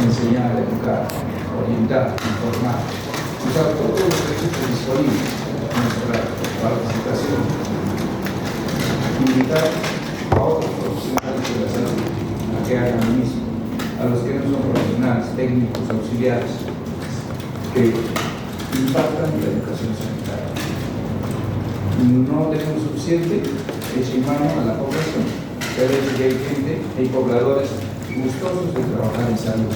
enseñar, educar, orientar, informar, usar todos los recursos disponibles a nuestra participación, invitar a otros profesionales de la salud a que hagan lo mismo, a los que no son profesionales, técnicos, auxiliares, que impactan la educación sanitaria. No tenemos suficiente hecho en mano a la población, pero hay gente, hay pobladores gustosos de trabajar en salud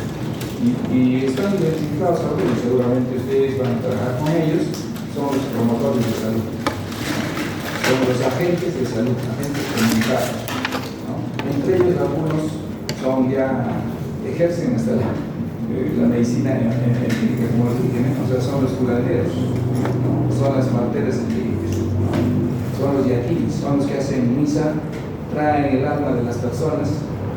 y están identificados algunos, seguramente ustedes van a trabajar con ellos, son los promotores de salud, son los agentes de salud, agentes comunitarios, ¿no? Entre ellos algunos son ya, ejercen hasta la medicina empírica, como les dije, ¿no? O sea, son los curanderos, ¿no? Son las parteras empíricas, ¿no? Son los yaquis, son los que hacen misa, traen el alma de las personas,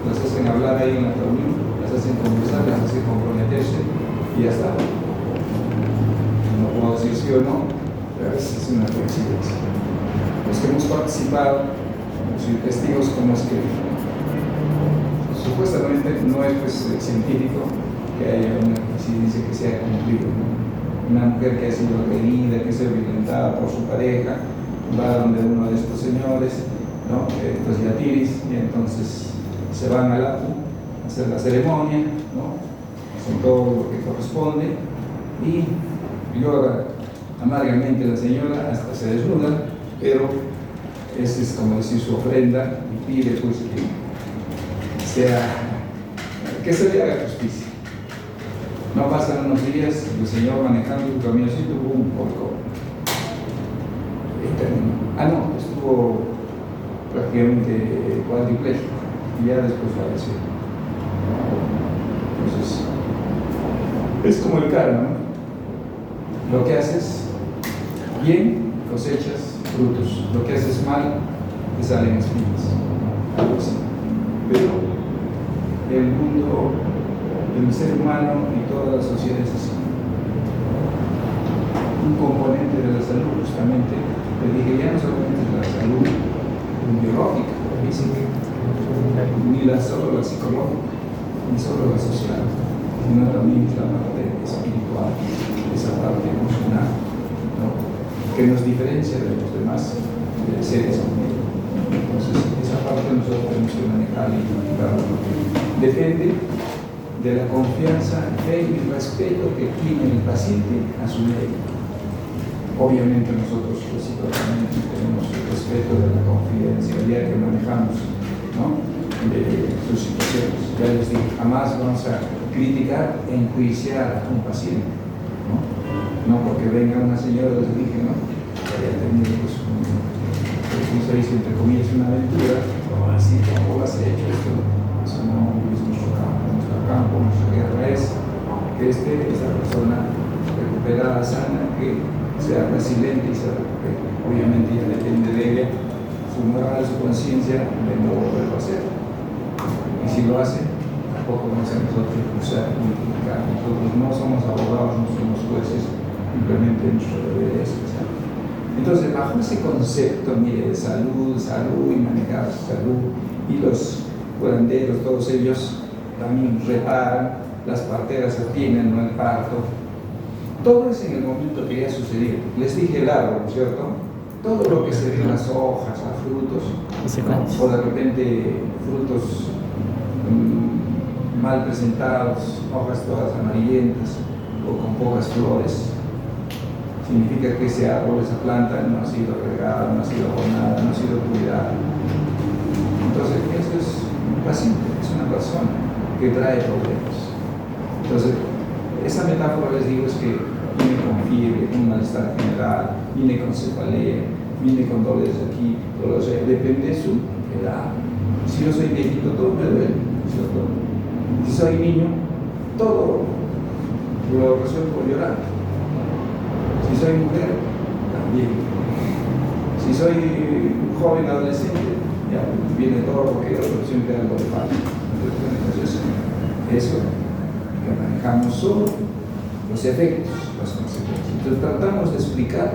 las hacen hablar ahí en la reunión, las hacen conversar, las hacen comprometerse y ya está. No puedo decir sí o no, pero a veces es una coincidencia. Los que hemos participado, hemos sido testigos como es que supuestamente no es pues, científico que haya una coincidencia que sea cumplido, ¿no? Una mujer que ha sido agredida, que ha sido violentada por su pareja, va donde uno de estos señores, ¿no? Estos yatiris, y entonces se van al acto a hacer la ceremonia, ¿no? Hacen todo lo que corresponde y llora amargamente la señora hasta se desnuda, pero esa es como decir su ofrenda y pide pues que se le haga justicia. No pasan unos días, el señor manejando su camioncito, un poco no, estuvo prácticamente cuadripléjico y ya después falleció. Entonces, es como el karma, ¿no? Lo que haces bien, cosechas frutos. Lo que haces mal, te salen espinas. Algo así. Pero el mundo, el ser humano y toda la sociedad es así. Un componente de la salud, justamente, te dije, ya no solamente es la salud biológica, física, ni solo la psicológica, ni solo la social, sino también es la parte espiritual, esa parte emocional, ¿no? Que nos diferencia de los demás seres humanos. Entonces, esa parte nosotros tenemos que manejar y manejarla. Depende de la confianza, fe y respeto que tiene el paciente a su médico. Obviamente nosotros recíprocamente tenemos el respeto de la confidencialidad que manejamos, ¿no? De sus situaciones. Ya les digo, jamás vamos a criticar, enjuiciar a un paciente, ¿no? No porque venga una señora, les dije, ¿no? Que haya tenido pues, como se dice, entre comillas, una aventura, no así, ¿cómo lo has hecho esto? Eso no es nuestro campo, nuestra guerra es que esa persona recuperada, sana, que sea resiliente y se recupere. Obviamente ya depende de ella, su moral, su conciencia, de no volverlo a hacer. Y si lo hace, tampoco vamos a nosotros acusar ni criticar. Nosotros no somos abogados, no somos jueces, simplemente nuestro deber es hacer. Entonces, bajo ese concepto, mire, de salud y manejar salud, y los curanderos, todos ellos también reparan, las parteras atienden, ¿no? El parto. Todo es en el momento que ya sucedió. Les dije el árbol, ¿cierto? Todo lo que se ve, las hojas, los frutos, ¿no? O de repente frutos mal presentados, hojas todas amarillentas o con pocas flores, significa que ese árbol, esa planta no ha sido regada, no ha sido abonada, no ha sido cuidada. Entonces, eso es un paciente, es una persona que trae problemas. Entonces, esa metáfora, les digo, es que viene con fiebre, un malestar general, viene con cefalea, viene con dolores aquí, dolores allá, depende de su edad. Si yo soy viejito, todo me duele, ¿cierto? Si soy niño, todo lo resuelvo llorando. Si soy mujer, también. Si soy joven, adolescente, ya viene todo lo que siempre algo de falta. Entonces, eso que manejamos solo los efectos, las consecuencias. Entonces tratamos de explicar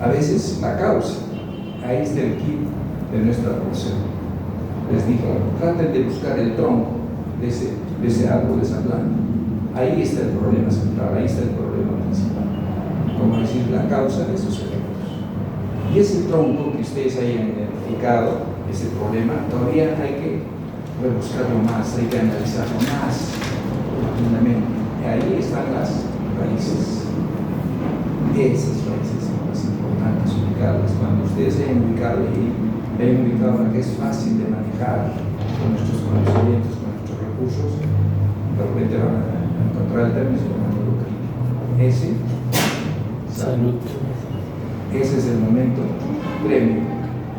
a veces la causa. Ahí está el kit de nuestra profesión. Les digo, traten de buscar el tronco de ese de ese árbol, de esa planta. Ahí está el problema central, ahí está el problema principal. Como decir, la causa de sus efectos. Y ese tronco que ustedes hayan identificado, ese problema, todavía hay que rebuscarlo más, hay que analizarlo más profundamente. Y ahí están las raíces. Esas raíces son las importantes ubicarlas. Cuando ustedes hayan ubicado una que es fácil de manejar con nuestros conocimientos, con nuestros recursos, de repente van a encontrar el término llamado crítico. Ese, salud. Ese es el momento premio,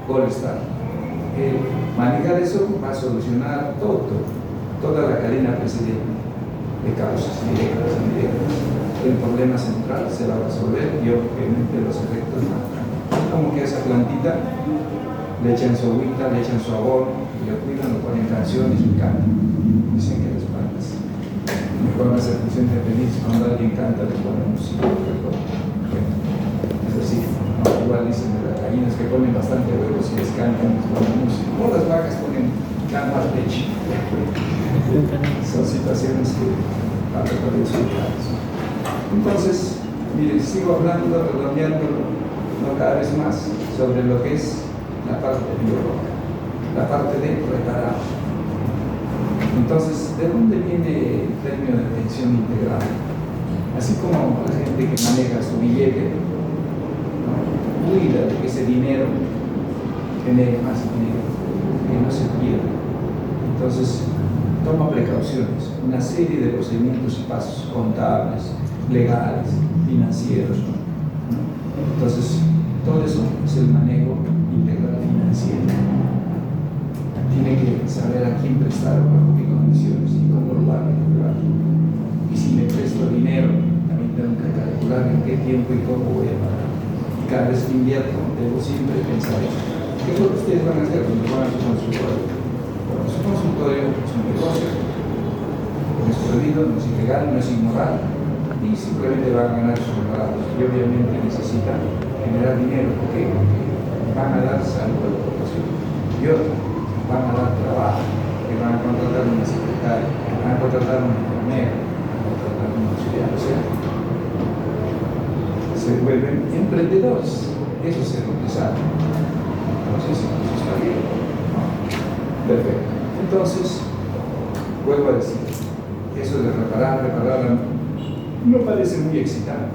gold star. Manejar eso va a solucionar toda la cadena precedente de causas directas e indirectas. El problema central se va a resolver y obviamente los efectos van a cambiar. Como que a esa plantita le echan su agüita, le echan su abono, le cuidan, lo ponen canciones y cantan. Dicen que las plantas mejoran esa función de feliz. Cuando alguien canta, le ponen música. Es decir, ¿no? Igual dicen de las gallinas que ponen bastante huevos y les cantan, les ponen música. O las vacas dan más leche. Son situaciones que van a poder explicar. Entonces, miren, sigo hablando, redondeando cada vez más sobre lo que es la parte biológica, la parte de reparar. Entonces, ¿de dónde viene el término de atención integral? Así como la gente que maneja su billete, ¿no? Cuida de que ese dinero genere más dinero, que no se pierda. Entonces, toma precauciones, una serie de procedimientos y pasos contables, legales, financieros, ¿no? Entonces, todo eso es el manejo integral financiero. Tiene que saber a quién prestar, bajo qué condiciones y cómo lo va a calcular. Y si me presto dinero, también tengo que calcular en qué tiempo y cómo voy a pagar. Y cada vez que invierto, debo siempre pensar qué es lo que ustedes van a hacer cuando van a su consultorio. Bueno, su consultorio es un negocio, no es prohibido, no es ilegal, no es inmoral, y simplemente van a ganar sus honorarios. Y obviamente necesitan generar dinero porque van a dar salud a la población. Y otro, van a dar trabajo, que van a contratar una secretaria, van a contratar una enfermera, van a contratar un auxiliar. O sea, se vuelven emprendedores. Eso es ser empresario. Entonces, eso está bien. Perfecto. Entonces, vuelvo a decir, eso de reparar no parece muy excitante.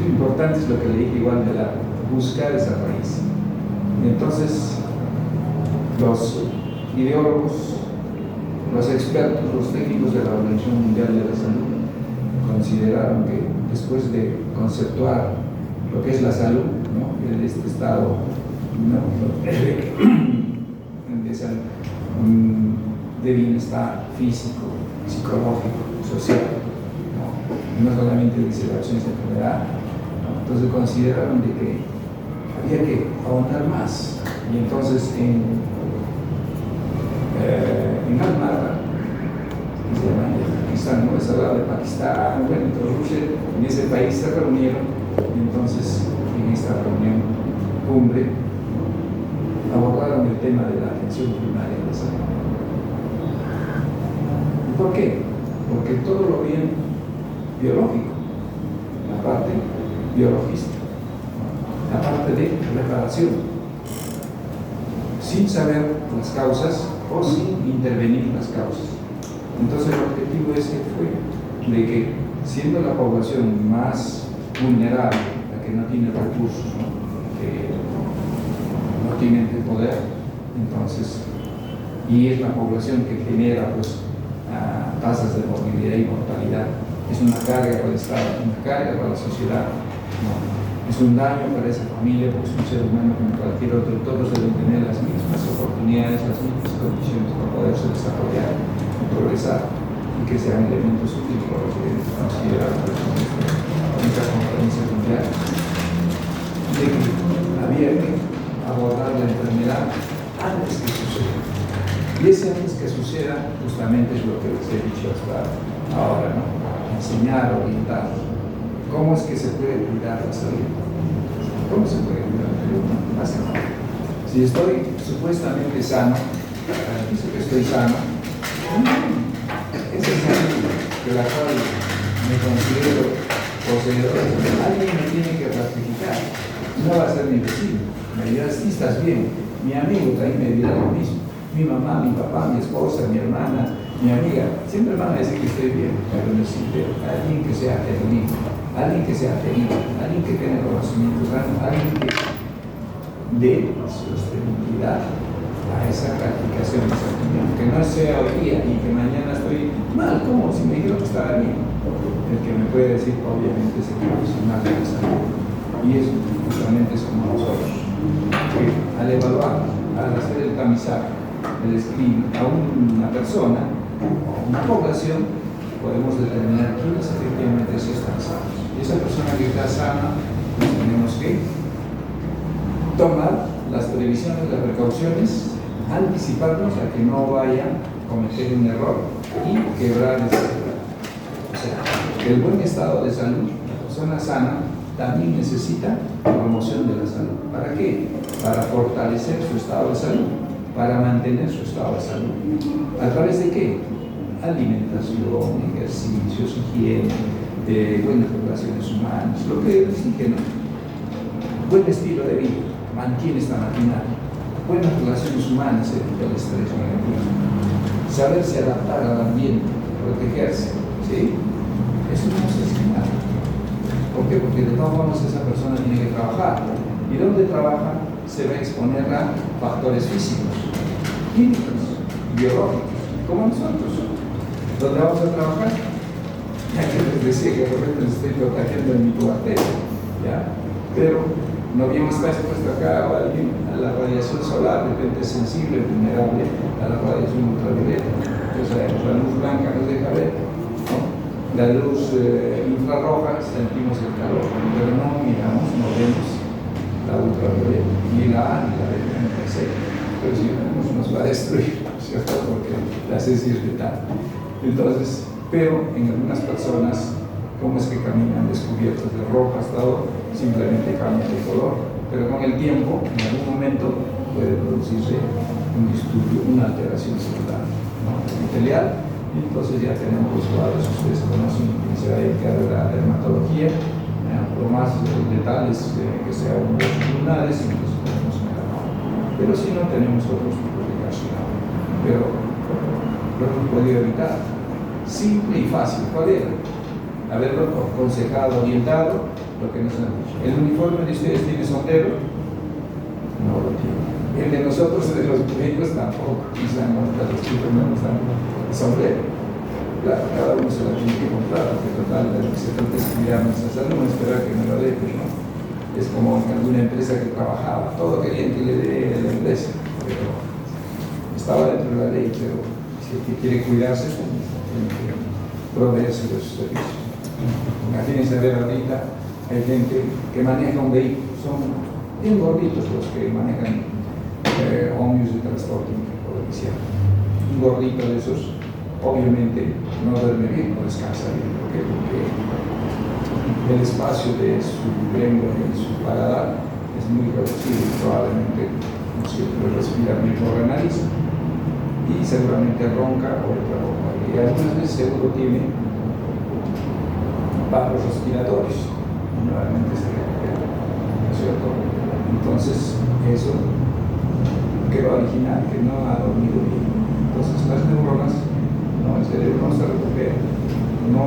Lo importante es lo que le dije igual de buscar esa raíz. Entonces, los ideólogos, los expertos, los técnicos de la Organización Mundial de la Salud consideraron que después de conceptuar lo que es la salud, ¿no? En este estado, ¿no? de bienestar físico, psicológico, social, no solamente dice la ausencia de enfermedad, ¿no? Entonces consideraron de que había que ahondar más. Y entonces en Al-Mara, que se llama Pakistán, ¿no? Es al lado de Pakistán, bueno, entonces Rusia, en ese país se reunieron, y entonces en esta reunión cumbre, ¿no? Abordaron el tema de la atención primaria de la salud. ¿Por qué? Porque todo lo bien biológico, la parte biologista, la parte de reparación, sin saber las causas o sin intervenir las causas. Entonces el objetivo fue de que, siendo la población más vulnerable, la que no tiene recursos, ¿no? Que no tiene el poder, entonces, y es la población que genera pues tasas de morbilidad y mortalidad, es una carga para el Estado, una carga para la sociedad, ¿no? Es un daño para esa familia, porque es un ser humano como cualquier otro. Todos deben tener las mismas oportunidades, las mismas condiciones para poderse desarrollar y progresar, y que sean elementos útiles para los que consideran esta conferencia mundial, de que había que abordar la enfermedad antes que suceda. Y ese antes que suceda justamente es lo que les he dicho hasta ahora, ¿no? Enseñar, orientar. ¿Cómo es que se puede cuidar la salud? ¿Cómo se puede cuidar la salud? Básicamente, si estoy supuestamente sano, garantizo que estoy sano, es esa salud de la cual me considero poseedor, alguien me tiene que ratificar. No va a ser mi vecino, me dirá, sí, estás bien. Mi amigo también me dirá lo mismo. Mi mamá, mi papá, mi esposa, mi hermana, mi amiga, siempre van a decir que estoy bien, pero necesito alguien que sea genuino, alguien que sea feliz, alguien que tenga conocimientos, alguien que dé sostenibilidad a esa gratificación, a esa opinión, que no sea hoy día y que mañana estoy mal, como si me dijeron que estaba bien. El que me puede decir, obviamente, es el profesional de la salud. Y eso justamente es como nosotros, que al evaluar, al hacer el tamizaje, el screen a una persona o una población, podemos determinar quiénes efectivamente sí están sanos. Y esa persona que está sana, pues tenemos que tomar las previsiones, las precauciones, anticiparnos a que no vaya a cometer un error y quebrar ese error. O sea, el buen estado de salud, la persona sana, también necesita promoción de la salud. ¿Para qué? Para fortalecer su estado de salud, para mantener su estado de salud. ¿A través de qué? Alimentación, ejercicios, higiene, buenas relaciones humanas, lo que dije, ¿no? Buen estilo de vida, mantiene esta maquinaria. Buenas relaciones humanas, evita el estrés negativo. Saberse adaptar al ambiente, protegerse, ¿sí? Eso no se hace nada. ¿Por qué? Porque de todas formas esa persona tiene que trabajar. ¿Y dónde trabaja? Se va a exponer a factores físicos, químicos, biológicos, como nosotros. ¿Dónde vamos a trabajar? Ya que les decía que de repente les estoy protegiendo en mi cuartel, ¿ya? Pero no bien está expuesto acá o alguien a la radiación solar, de repente es sensible, vulnerable a la radiación ultravioleta. Entonces la luz blanca nos deja ver, ¿no? La luz infrarroja, sentimos el calor, pero no miramos, no vemos la ultravioleta, ni la A ni la B, pero si vemos nos va a destruir, ¿cierto? Porque la CESI es letal. Entonces, pero en algunas personas, ¿cómo es que caminan descubiertos de ropa hasta ahora? Simplemente cambia de color, pero con el tiempo, en algún momento, puede producirse un disturbio, una alteración celular, ¿no? Epitelial, y entonces ya tenemos los cuadros, ustedes conocen, que se va a dedicar a la dermatología, lo más letal es que sea uno de los lunares, y entonces tenemos melanoma. Pero si no, tenemos otros tipos de carcinoma. Pero lo hemos podido evitar. Simple y fácil. ¿Cuál era? Haberlo aconsejado, orientado, lo que nos han dicho. ¿El uniforme de ustedes tiene sombrero? No lo tiene. El de nosotros, de los médicos, tampoco. Quizá no, los chicos no nos dan sombrero. Claro, cada uno se la tiene que comprar, porque total, lo que se trata es cuidar nuestra salud, no esperar que me lo dé, pues no. Es como en alguna empresa que trabajaba, todo querían que le dé la empresa, pero estaba dentro de la ley, pero si el que quiere cuidarse, tiene que proveerse de sus servicios. Imagínense ver ahorita, hay gente que maneja un vehículo, son bien gorditos los que manejan ómnibus de transporte provincial. Un gordito de esos, obviamente, no duerme bien, no descansa bien. ¿Por qué? Porque el espacio de su lengua y su paladar es muy reducido, probablemente no siempre respira bien por la nariz y seguramente ronca o trabaja. Y algunas veces seguro tiene paros respiratorios, nuevamente se recupera, ¿no es cierto? Entonces, eso quedó original, que no ha dormido bien. Entonces, las neuronas, el cerebro no se recupera, no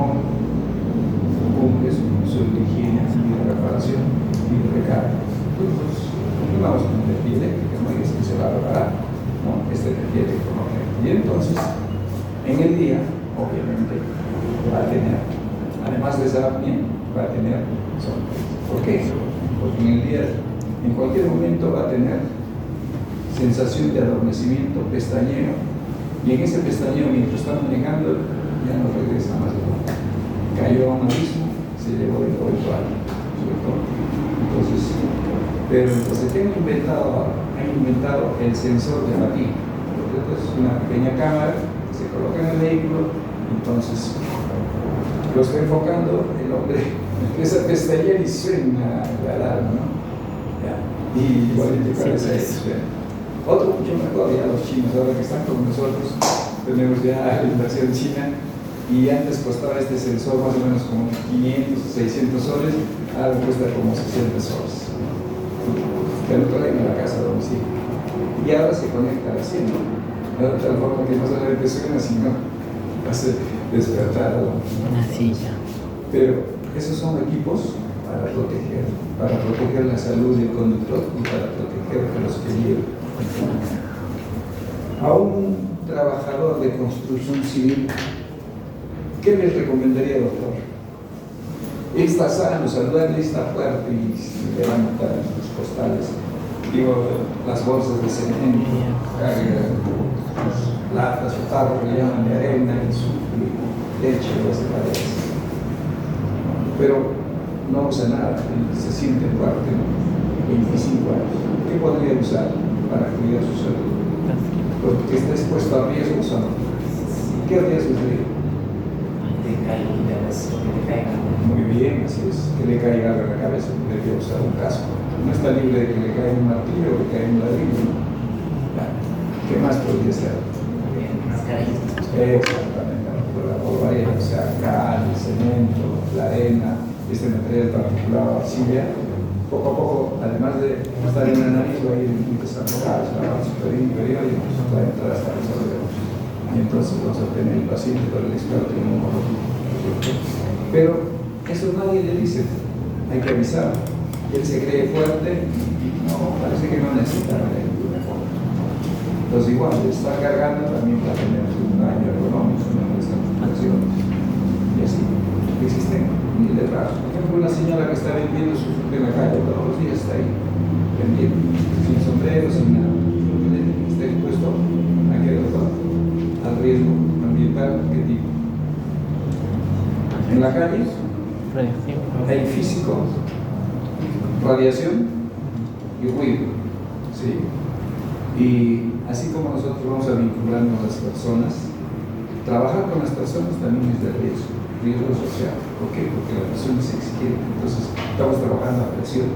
cumple su higiene y de reparación y de recarga. Entonces, vamos con energía eléctrica, no es que se va a reparar, ¿no? Esta energía eléctrica. Y entonces, en el día, obviamente, va a tener, además de esa apnea, va a tener sonrisa. ¿Por qué? Porque en el día, en cualquier momento, va a tener sensación de adormecimiento, pestañeo, y en ese pestañeo, mientras está manejando, ya no regresa más de vuelta. Cayó a un abismo, se llevó el oído alto, ¿cierto? Entonces, pero entonces, ¿qué han inventado el sensor de fatiga? Es una pequeña cámara que se coloca en el vehículo, entonces lo está enfocando, el hombre empieza a pestañear y suena la alarma, ¿no? Ya. Y igualmente cabeza suena. Otro mucho mejor, ya los chinos, ahora que están con nosotros, tenemos ya la invasión china, Y antes costaba este sensor más o menos como 500 o 600 soles, ahora cuesta como 60 soles. Te lo traen a la casa a domicilio. Y ahora se conecta así, ¿no? De tal forma que no solamente suena, sino hace despertar a una silla. Pero esos son equipos para proteger la salud del conductor y para proteger a los que llevan. A un trabajador de construcción civil, ¿qué les recomendaría, doctor? Él está sano, saludable, está fuerte y se levanta los costales, las bolsas de cemento, carga sus latas o tarros que le llaman de arena y su leche o las paredes. Pero no usa nada, se siente fuerte, ¿no? 25 años. ¿Qué podría usar para cuidar su salud? Porque está expuesto a riesgos o no. ¿Qué riesgos de caídas, que le caigan? Muy bien, así es, que le caiga algo en la cabeza, debería usar un casco. No está libre de que le caiga un martillo o que caiga un ladrillo, ¿no? ¿Qué más podría ser? Mascarillas. Exactamente, la polvareda, o sea, cal, el cemento, la arena, este material particulado, arcilla. Poco a poco, además de estar en la nariz, va a ir empezando a la superior inferior y va a entrar hasta los órganos. Y entonces vamos a tener el paciente con el experto inmunológico. Pero eso nadie le dice, hay que avisar. Él se cree fuerte y no, parece que no necesita ayuda. Entonces igual, está cargando también para tener un daño económico en nuestras operaciones. Y así, existen miles de casos. Por ejemplo, una señora que está vendiendo su fruta en la calle todos los días está ahí, vendiendo, sin sombrero, sin nada. Está expuesto a qué, doctor, al riesgo ambiental, ¿qué tipo? En la calle hay físico, radiación y ruido, ¿sí? Y así como nosotros vamos a vincularnos a las personas, trabajar con las personas también es de riesgo social. ¿Por qué? Porque las personas se exigen, entonces estamos trabajando a presión.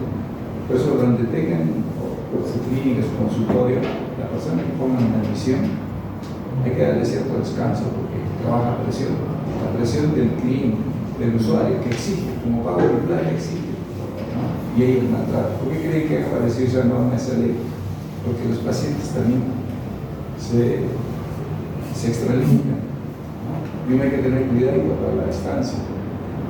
Por eso donde tengan por su clínica, su consultorio, la persona que ponga una admisión, hay que darle cierto descanso porque trabaja a presión. La presión del cliente, del usuario, que exige, como pago de plan exige, ¿no? Y ahí el maltrato. ¿Por qué creen que apareció esa norma, esa ley? Porque los pacientes también se extralimitan, ¿no? Y uno hay que tener cuidado para la distancia,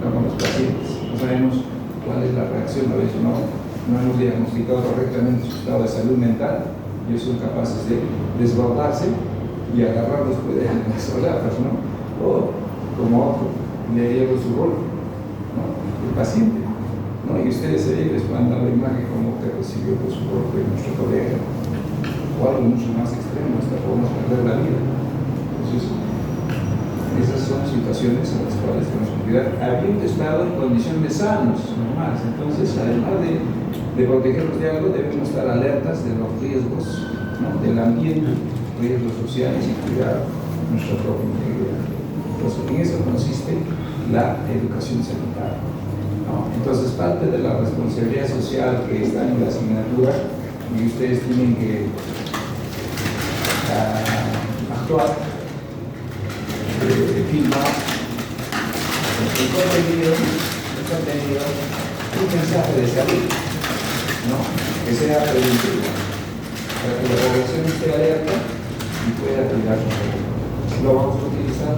¿no? Con los pacientes. No sabemos cuál es la reacción, a veces no hemos diagnosticado correctamente su estado de salud mental y son capaces de desbordarse y agarrar después de las solapas, ¿no? O como otro, le lleva su rol, ¿no? El paciente, ¿no? Y ustedes ahí les mandan la imagen como que recibió por su golpe nuestro colega, o algo mucho más extremo, hasta podemos perder la vida. Entonces, esas son situaciones en las cuales tenemos que cuidar, habiendo estado en condiciones sanos, normales. Entonces, además de protegernos de algo, debemos estar alertas de los riesgos, ¿no? Del ambiente, riesgos sociales y cuidar nuestra propia integridad. Entonces, en eso consiste la educación sanitaria, ¿no? Entonces, parte de la responsabilidad social que está en la asignatura y ustedes tienen que actuar, filmar el contenido, un mensaje de salud, ¿no? Que sea preventivo, para que la población esté alerta y pueda cuidar su salud. Lo vamos a utilizar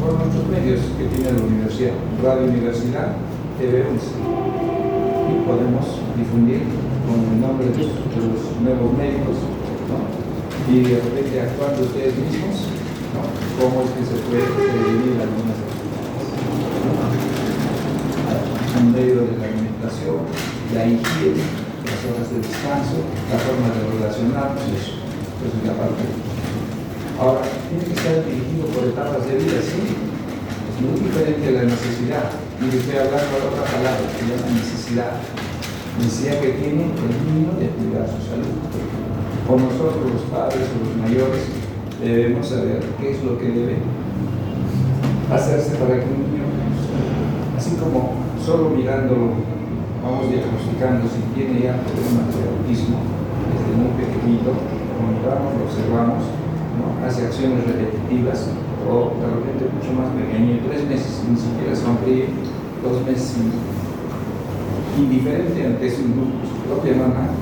por nuestros medios que tiene la universidad, Radio Universidad, TV11, y podemos difundir con el nombre de los nuevos médicos, ¿no? Y de repente actuando ustedes mismos, ¿no? Cómo es que se puede prevenir algunas enfermedades, ¿no? Un medio de la alimentación, la higiene, las horas de descanso, la forma de relacionarnos, eso es la parte. Ahora, tiene que estar dirigido por etapas de vida, sí. Es muy diferente a la necesidad. Y estoy hablando de otra palabra, que se llama necesidad. Necesidad que tiene el niño de cuidar su salud. O nosotros, los padres o los mayores, debemos saber qué es lo que debe hacerse para que un niño, así como solo mirándolo, vamos diagnosticando si tiene ya problemas de autismo desde muy pequeñito, lo miramos, lo observamos, ¿no? Hace acciones repetitivas, o de repente mucho más pequeño, 3 meses, ni siquiera sonríe, 2 meses indiferente ante su propia mamá.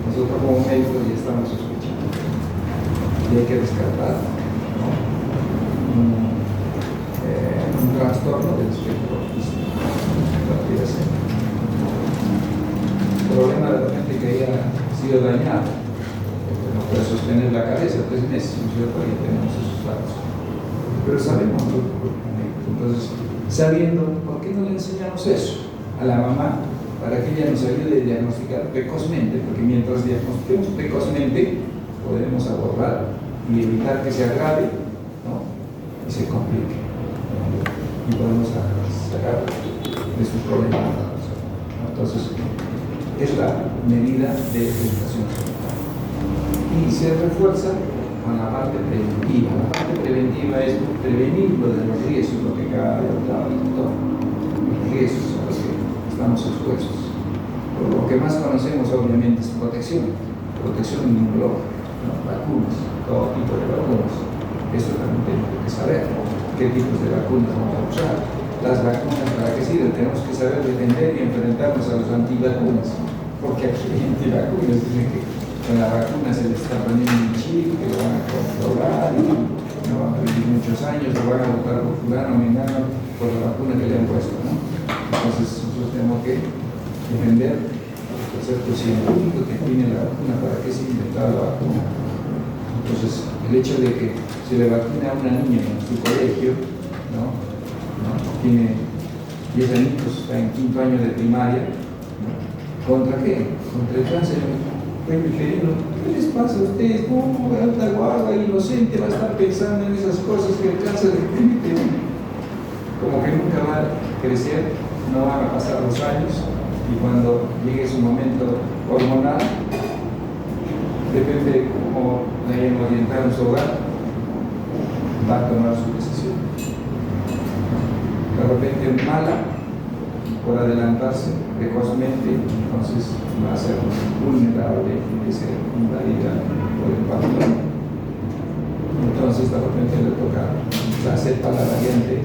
Nosotros como médicos ya estamos sospechando y hay que descartar, ¿no? Un trastorno del espectro autista. Podría ser. El problema de repente que haya sido dañado, porque no puede sostener la cabeza 3 meses, ¿no es cierto? Y tenemos esos datos. Pero sabemos, entonces, sabiendo, ¿por qué no le enseñamos eso a la mamá? Para que ella nos ayude a diagnosticar precozmente, porque mientras diagnostiquemos precozmente, podemos abordar y evitar que se agrave, ¿no? Y se complique, ¿no? Y podemos sacar de sus problemas, ¿no? Entonces, es la medida de educación sexual. Y se refuerza con la parte preventiva. La parte preventiva es prevenir lo de los riesgos, lo que acaba de hablar el doctor, los riesgos a los que estamos expuestos. Pero lo que más conocemos obviamente es protección inmunológica, ¿no? Vacunas, todo tipo de vacunas. Eso también tenemos que saber qué tipos de vacunas vamos a usar. Las vacunas, ¿para qué sirven? Tenemos que saber defender y enfrentarnos a los antivacunas, porque aquí hay antivacunas, dicen que con la vacuna se les está poniendo un chip, que lo van a controlar y no van a vivir muchos años, lo van a votar por fulano o mengano por la vacuna que le han puesto, ¿no? Entonces nosotros tenemos que defender el concepto científico que tiene la vacuna, para qué se inventó la vacuna. Entonces, el hecho de que se le vacuna a una niña en su colegio, ¿no? Tiene 10 añitos, está en 5º año de primaria, ¿no? ¿Contra qué? Contra el cáncer uterino. ¿Qué les pasa a ustedes? ¿Cómo alta guagua inocente va a estar pensando en esas cosas que el cáncer uterino? Como que nunca va a crecer, no van a pasar los años, y cuando llegue su momento hormonal, depende de cómo le hayan orientado en su hogar, va a tomar su decisión. De repente mala, por adelantarse precozmente, entonces va a ser vulnerable y ser invadida por el papiloma. Entonces de repente le toca la cepa, la variante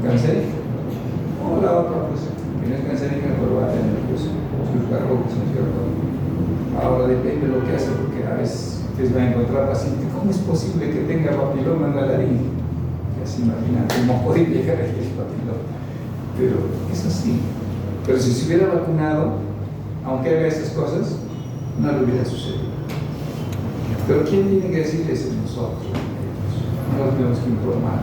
cancerígena, o la otra, pues, que no es cancerígena, pero va a tener pues, sus garrotes, ¿no es cierto? Ahora depende de lo que hace, porque a veces ustedes van a encontrar pacientes, ¿cómo es posible que tenga papiloma en la laringe? Ya se imaginan cómo puede llegar a el papiloma. Pero es así. Pero si se hubiera vacunado, aunque haga esas cosas, no le hubiera sucedido. Pero ¿quién tiene que decirles? Es nosotros. Nosotros tenemos que informar,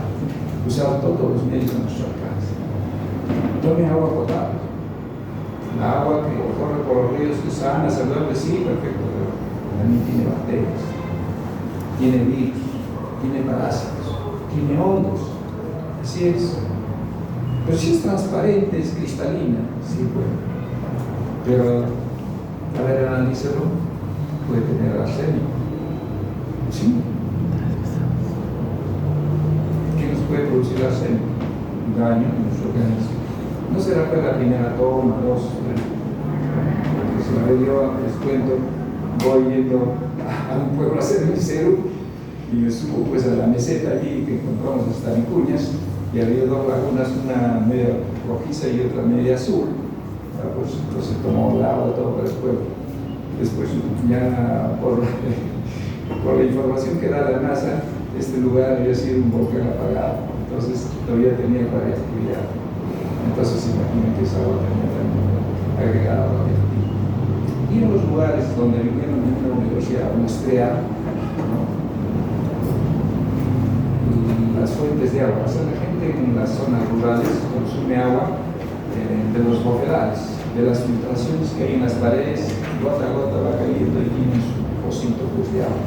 usar todos los medios a nuestro alcance. Tome agua potable. La agua que corre por los ríos es sana, saludable, sí, perfecto, pero también tiene bacterias, tiene virus, tiene parásitos, tiene hongos. Así es. Pero si es transparente, es cristalina, sí puede. Pero, a ver, analícelo, puede tener arsénico. Sí. ¿Qué nos puede producir arsénico? Daño en nuestro organismo. No será pues la primera toma, 2, porque si la yo les cuento, voy yendo a un pueblo a hacer mi cero y me subo pues a la meseta allí que encontramos hasta Vicuñas, y había 2 lagunas, una media rojiza y otra media azul. Pues entonces tomó el agua todo para el pueblo. Después ya por la información que da la NASA, este lugar había sido un volcán apagado, entonces todavía tenía radiactividad. Entonces imaginen que esa agua tenía también agregado radioactivo. Y en los lugares donde vivieron en una universidad muestreada, ¿no? Las fuentes de agua, o sea, la gente en las zonas rurales consume agua de los bofedales, de las filtraciones que hay en las paredes, gota a gota va cayendo y tienen su pocito pues, de agua,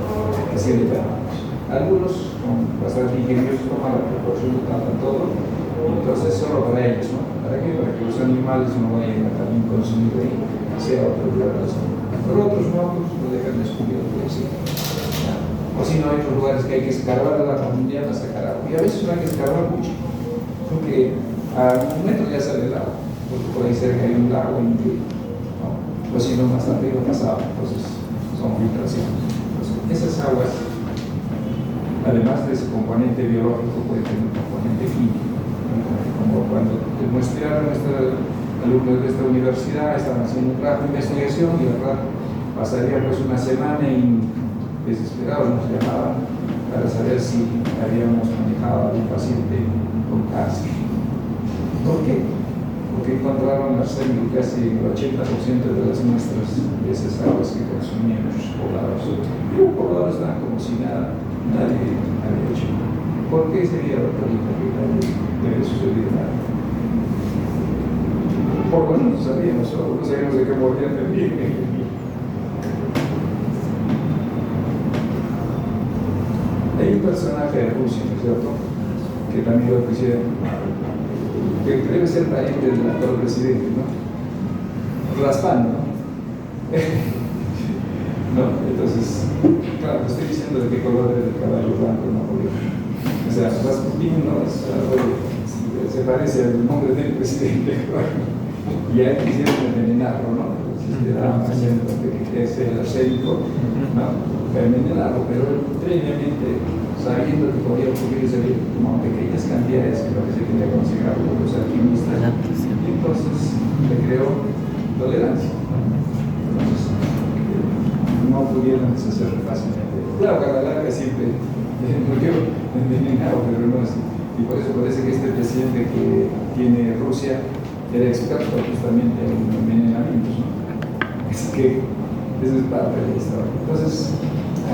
así de llamamos. Algunos con bastante ingeniosos toman la proporción, tapan todo, y entonces solo para ellos, ¿no? ¿Para qué? Para que los animales no vayan a también consumir ahí, sea otro lugar de la zona. Pero otros no, pues lo dejan descubierto, así. O si no, hay otros lugares que hay que escarbar a la comunidad para sacar agua. Y a veces no hay que escarbar mucho, porque a un metro ya sale el agua, porque puede ser que hay un lago en un río, ¿no? O si no, más arriba, más abajo, entonces son filtraciones. Entonces, esas aguas además de ese componente biológico, puede tener un componente químico, ¿no? Como cuando demostraron alumnos de esta universidad, estaban haciendo un trabajo de investigación y al rato pasaría pues una semana y desesperados nos llamaban para saber si habíamos manejado a un paciente con cáncer. ¿Por qué? Porque encontraron arsénico casi en el 80% de las muestras de esas aguas que consumían los pobladores. Y los pobladores estaban como si nadie había hecho. ¿Por qué sería doctorita que nadie debe suceder nada? Por lo menos sabíamos, no sabíamos de qué morían también. Hay un personaje de Rusia, ¿no es cierto?, que también lo quisiera, que debe ser pariente del actual presidente, ¿no? Raspando, ¿no? No, entonces, claro, estoy diciendo de qué color es el caballo blanco, ¿no? Porque, o sea, Rasputin, ¿no? Se parece al nombre del presidente, y a él quisieron envenenarlo, ¿no? Entonces le daban haciendo que es el arsénico, ¿no? Envenenarlo, pero él previamente, sabiendo que podía ocurrir, se le tomó pequeñas cantidades que parece que le aconsejaron los alquimistas, y entonces le creó tolerancia, ¿no? Entonces no pudieron deshacerlo fácilmente. Claro que a la larga siempre murió envenenado, pero no es, y por eso parece que este presidente que tiene Rusia era experto justamente en envenenamientos, ¿no? Así que eso es parte de la historia. Entonces,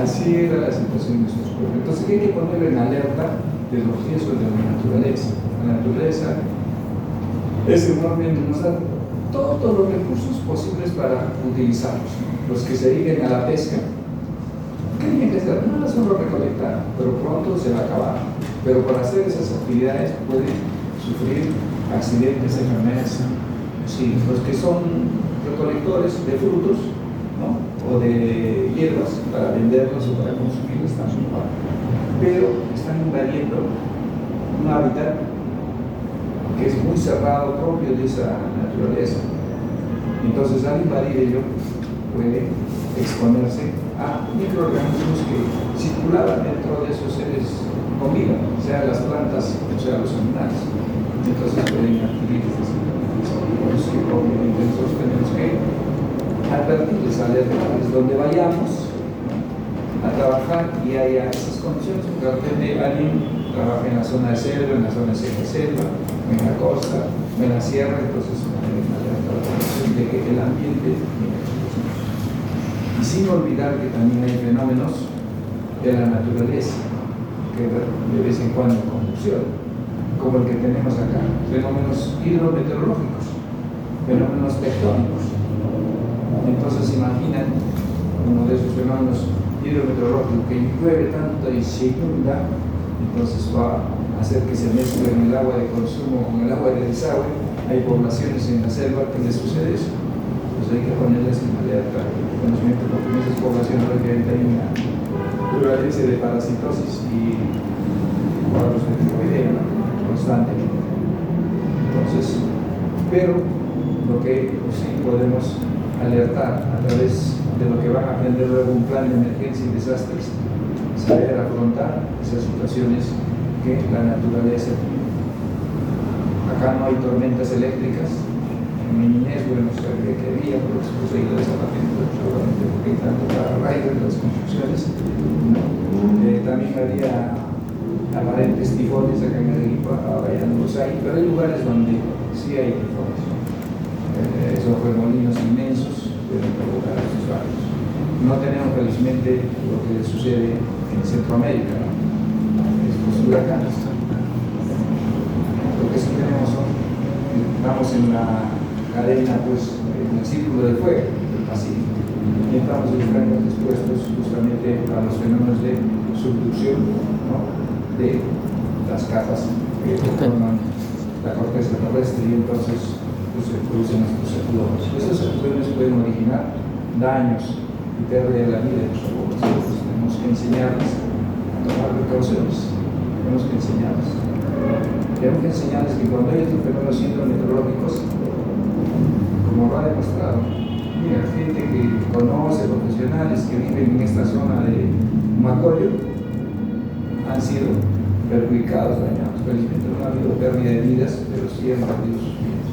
así era la situación de nuestros pueblos. Entonces, hay que poner en alerta de los riesgos de la naturaleza. La naturaleza es enorme, nos da todos los recursos posibles para utilizarlos. Los que se dediquen a la pesca, ¿qué tienen que hacer? No solo recolectar, pero pronto se va a acabar. Pero para hacer esas actividades pueden sufrir accidentes, enfermedades. Sí, los que son recolectores de frutos, ¿no?, o de hierbas para venderlos o para consumirlos también, pero están invadiendo un hábitat que es muy cerrado, propio de esa naturaleza. Entonces, al invadir ello, puede exponerse a microorganismos que circulaban dentro de esos seres con vida, sea las plantas o sea los animales. Entonces pueden adquirir estas situaciones que obviamente nosotros tenemos que advertirles, alertarles donde vayamos a trabajar y haya esas condiciones, porque de repente alguien trabaja en la zona de selva, en la zona de selva, en la costa, en la sierra, entonces tenemos la condición de que el ambiente tiene exposición. Y sin olvidar que también hay fenómenos de la naturaleza que de vez en cuando convulsionan, como el que tenemos acá, fenómenos hidrometeorológicos, fenómenos tectónicos. Entonces imaginan uno de esos fenómenos hidrometeorológicos que llueve tanto y se inunda, entonces va a hacer que se mezcle en el agua de consumo con el agua de desagüe. Hay poblaciones en la selva que les sucede eso, pues hay que ponerles en alerta, conocimiento, porque en esas poblaciones realmente hay una prevalencia de parasitosis y cuadros de tiroidea, ¿no?, constantemente. Entonces, pero lo que sí podemos alertar a través de lo que van a aprender luego un plan de emergencia y desastres, saber afrontar esas situaciones que la naturaleza tiene. Acá no hay tormentas eléctricas. En mi niñez, bueno, sabía que había, pero después he ido desapareciendo, seguramente porque hay tanto arraigo de las construcciones. También había aparentes tifones acá en Arequipa, ahora ya no los hay, pero hay lugares donde sí hay tifones. Esos remolinos inmensos pueden provocar estos daños. No tenemos felizmente lo que sucede en Centroamérica, ¿no?, estos huracanes. Lo que sí tenemos son, estamos en la cadena, pues, en el círculo de fuego del Pacífico, y estamos expuestos justamente a los fenómenos de subducción, ¿no?, de las capas que forman la corteza terrestre, y entonces pues, se producen estos eclones. Esos eclones pueden originar daños y pérdida de la vida de nuestra población. Entonces, tenemos que enseñarles a tomar precauciones, tenemos que enseñarles que cuando hay estos fenómenos hidrometeorológicos, como lo ha demostrado, mira, gente que conoce, profesionales que viven en esta zona de Macoyo, han sido perjudicados, dañados. Felizmente no ha habido pérdida de vidas, pero sí han perdido sus vidas.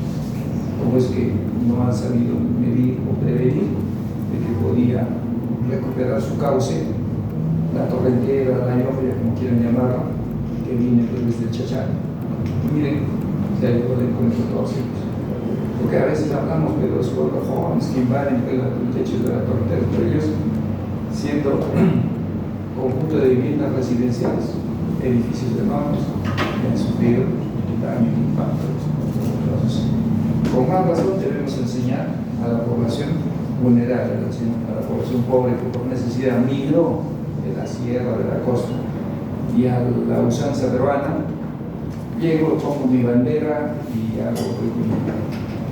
Como es que no han sabido medir o prevenir de que podía recuperar su cauce, la torrentera, la lluvia, como quieran llamarla, que viene pues, desde el Chachán. Y miren, se ha llevado el encuentro todos ellos. Porque a veces hablamos de los pueblos jóvenes que invaden el techo de la torrentera, pero ellos, siendo conjunto de viviendas residenciales, edificios enormes, que han sufrido daño y impacto. Entonces, con más razón debemos enseñar a la población vulnerable, a la población pobre que por necesidad migró de la sierra, de la costa, y a la usanza peruana, llego, pongo mi bandera y hago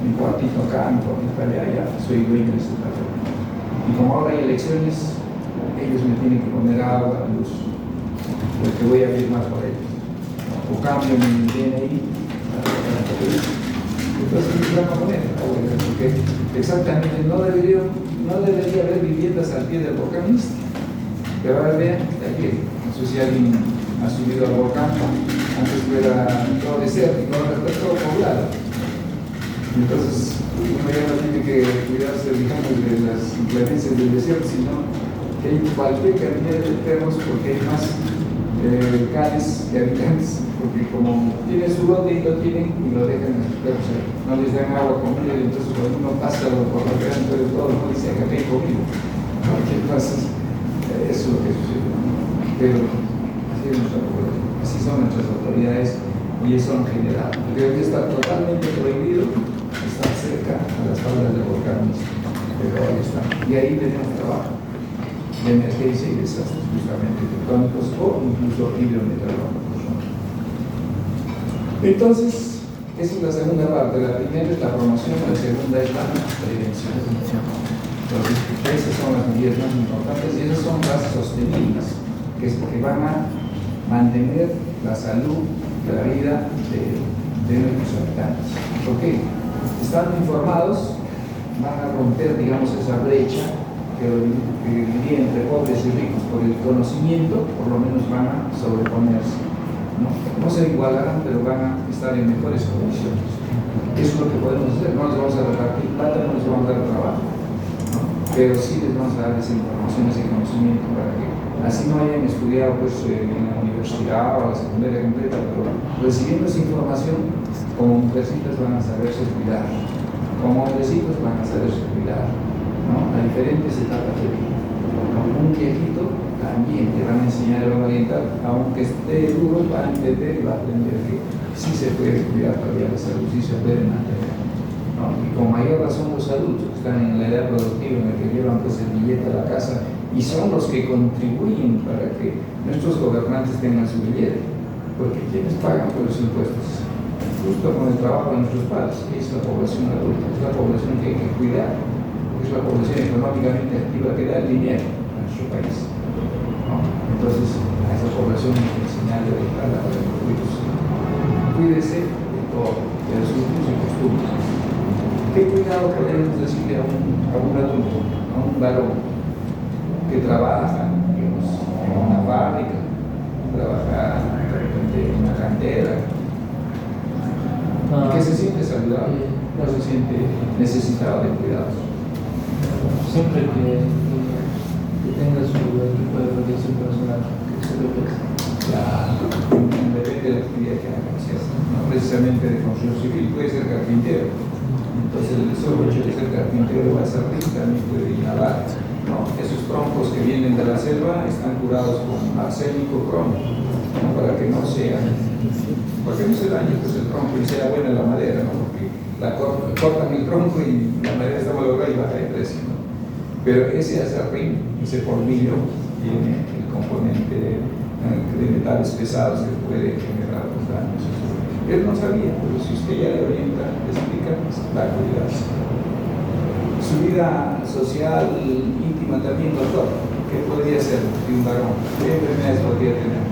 mi cuartito acá, mi cuartito allá, ya soy dueño de este terreno. Y como ahora hay elecciones, ellos me tienen que poner agua, luz, porque voy a vivir más por ellos. O cambio mi DNI, entonces me van a poner, porque exactamente no debería haber viviendas al pie del volcán. Pero ahora vean, aquí, no sé si alguien ha subido al volcán, antes era todo desértico, ahora está todo poblado. Entonces, uno ya no tiene que cuidarse, digamos, de las inclemencias del desierto, sino que hay cualquier cantidad de perros, porque hay más canes que habitantes, porque como tienen su lote y lo tienen y lo dejan a sus perros, no les dan agua, comida, y entonces cuando uno pasa por la vereda, de todo, no dice que acá hay comida. ¿Qué pasa? Eso es lo que sucede. Pero así son nuestras autoridades y eso en general. Creo que está totalmente prohibido estar cerca a las faldas del volcán, pero ahí está. Y ahí tenemos trabajo de emergencia y desastres justamente tectónicos o incluso hidrometeorológicos. Entonces, esa es la segunda parte. La primera es la promoción, la segunda es la prevención. Entonces, esas son las medidas más importantes y esas son las sostenibles, que van a mantener la salud, la vida de nuestros habitantes. ¿Por qué? Estando informados, van a romper, digamos, esa brecha que vivía entre pobres y ricos por el conocimiento, por lo menos van a sobreponerse. No se igualarán, pero van a estar en mejores condiciones. Eso es lo que podemos hacer. No les vamos a repartir plata, no les vamos a dar trabajo, ¿no? Pero sí les vamos a dar esa información, ese conocimiento para que así no hayan estudiado pues, en la universidad o la secundaria completa, pero recibiendo esa información, como mujercitas van a saberse cuidar, como hombrecitos van a saberse cuidar, ¿no? A diferentes etapas de vida. Un viejito también te van a enseñar, le van a orientar, aunque esté duro, va a entender y va a aprender que sí se puede cuidar todavía la salud, sí se puede mantener, ¿no? Y con mayor razón los adultos que están en la edad productiva, en la que llevan pues, el billete a la casa y son los que contribuyen para que nuestros gobernantes tengan su billete, porque quienes pagan por los impuestos, justo con el trabajo de nuestros padres, es la población adulta, es la población que hay que cuidar, es la población económicamente activa que da el dinero a nuestro país, ¿no? Entonces, a esa población hay que enseñarle a educarla para que cuídese de todo, de sus usos y costumbres. ¿Qué cuidado podemos decirle a un adulto, a un varón que trabaja, digamos, en una fábrica, trabaja de repente en una cantera, que se siente saludable, no se siente necesitado de cuidados? Siempre que tenga su equipo de protección personal, que se lo pese. Claro, depende de la actividad que haga, ¿no? Precisamente de construcción civil, puede ser carpintero. Entonces, el solo hecho de ser carpintero va a ser rico, también puede ir a lavar, ¿no? Esos troncos que vienen de la selva están curados con arsénico cromo, ¿no? Para que no se dañe pues, el tronco y sea buena la madera, ¿no? Porque cortan el tronco y la madera está malograda y baja de precio, ¿no? Pero ese acerrín, ese polvillo, tiene el componente de metales pesados que puede generar los daños. Él no sabía, pero si usted ya le orienta, le explica, pues, va a cuidarse. Su vida social, íntima también, doctor, ¿qué podría ser de un varón? ¿Qué enfermedades podría tener?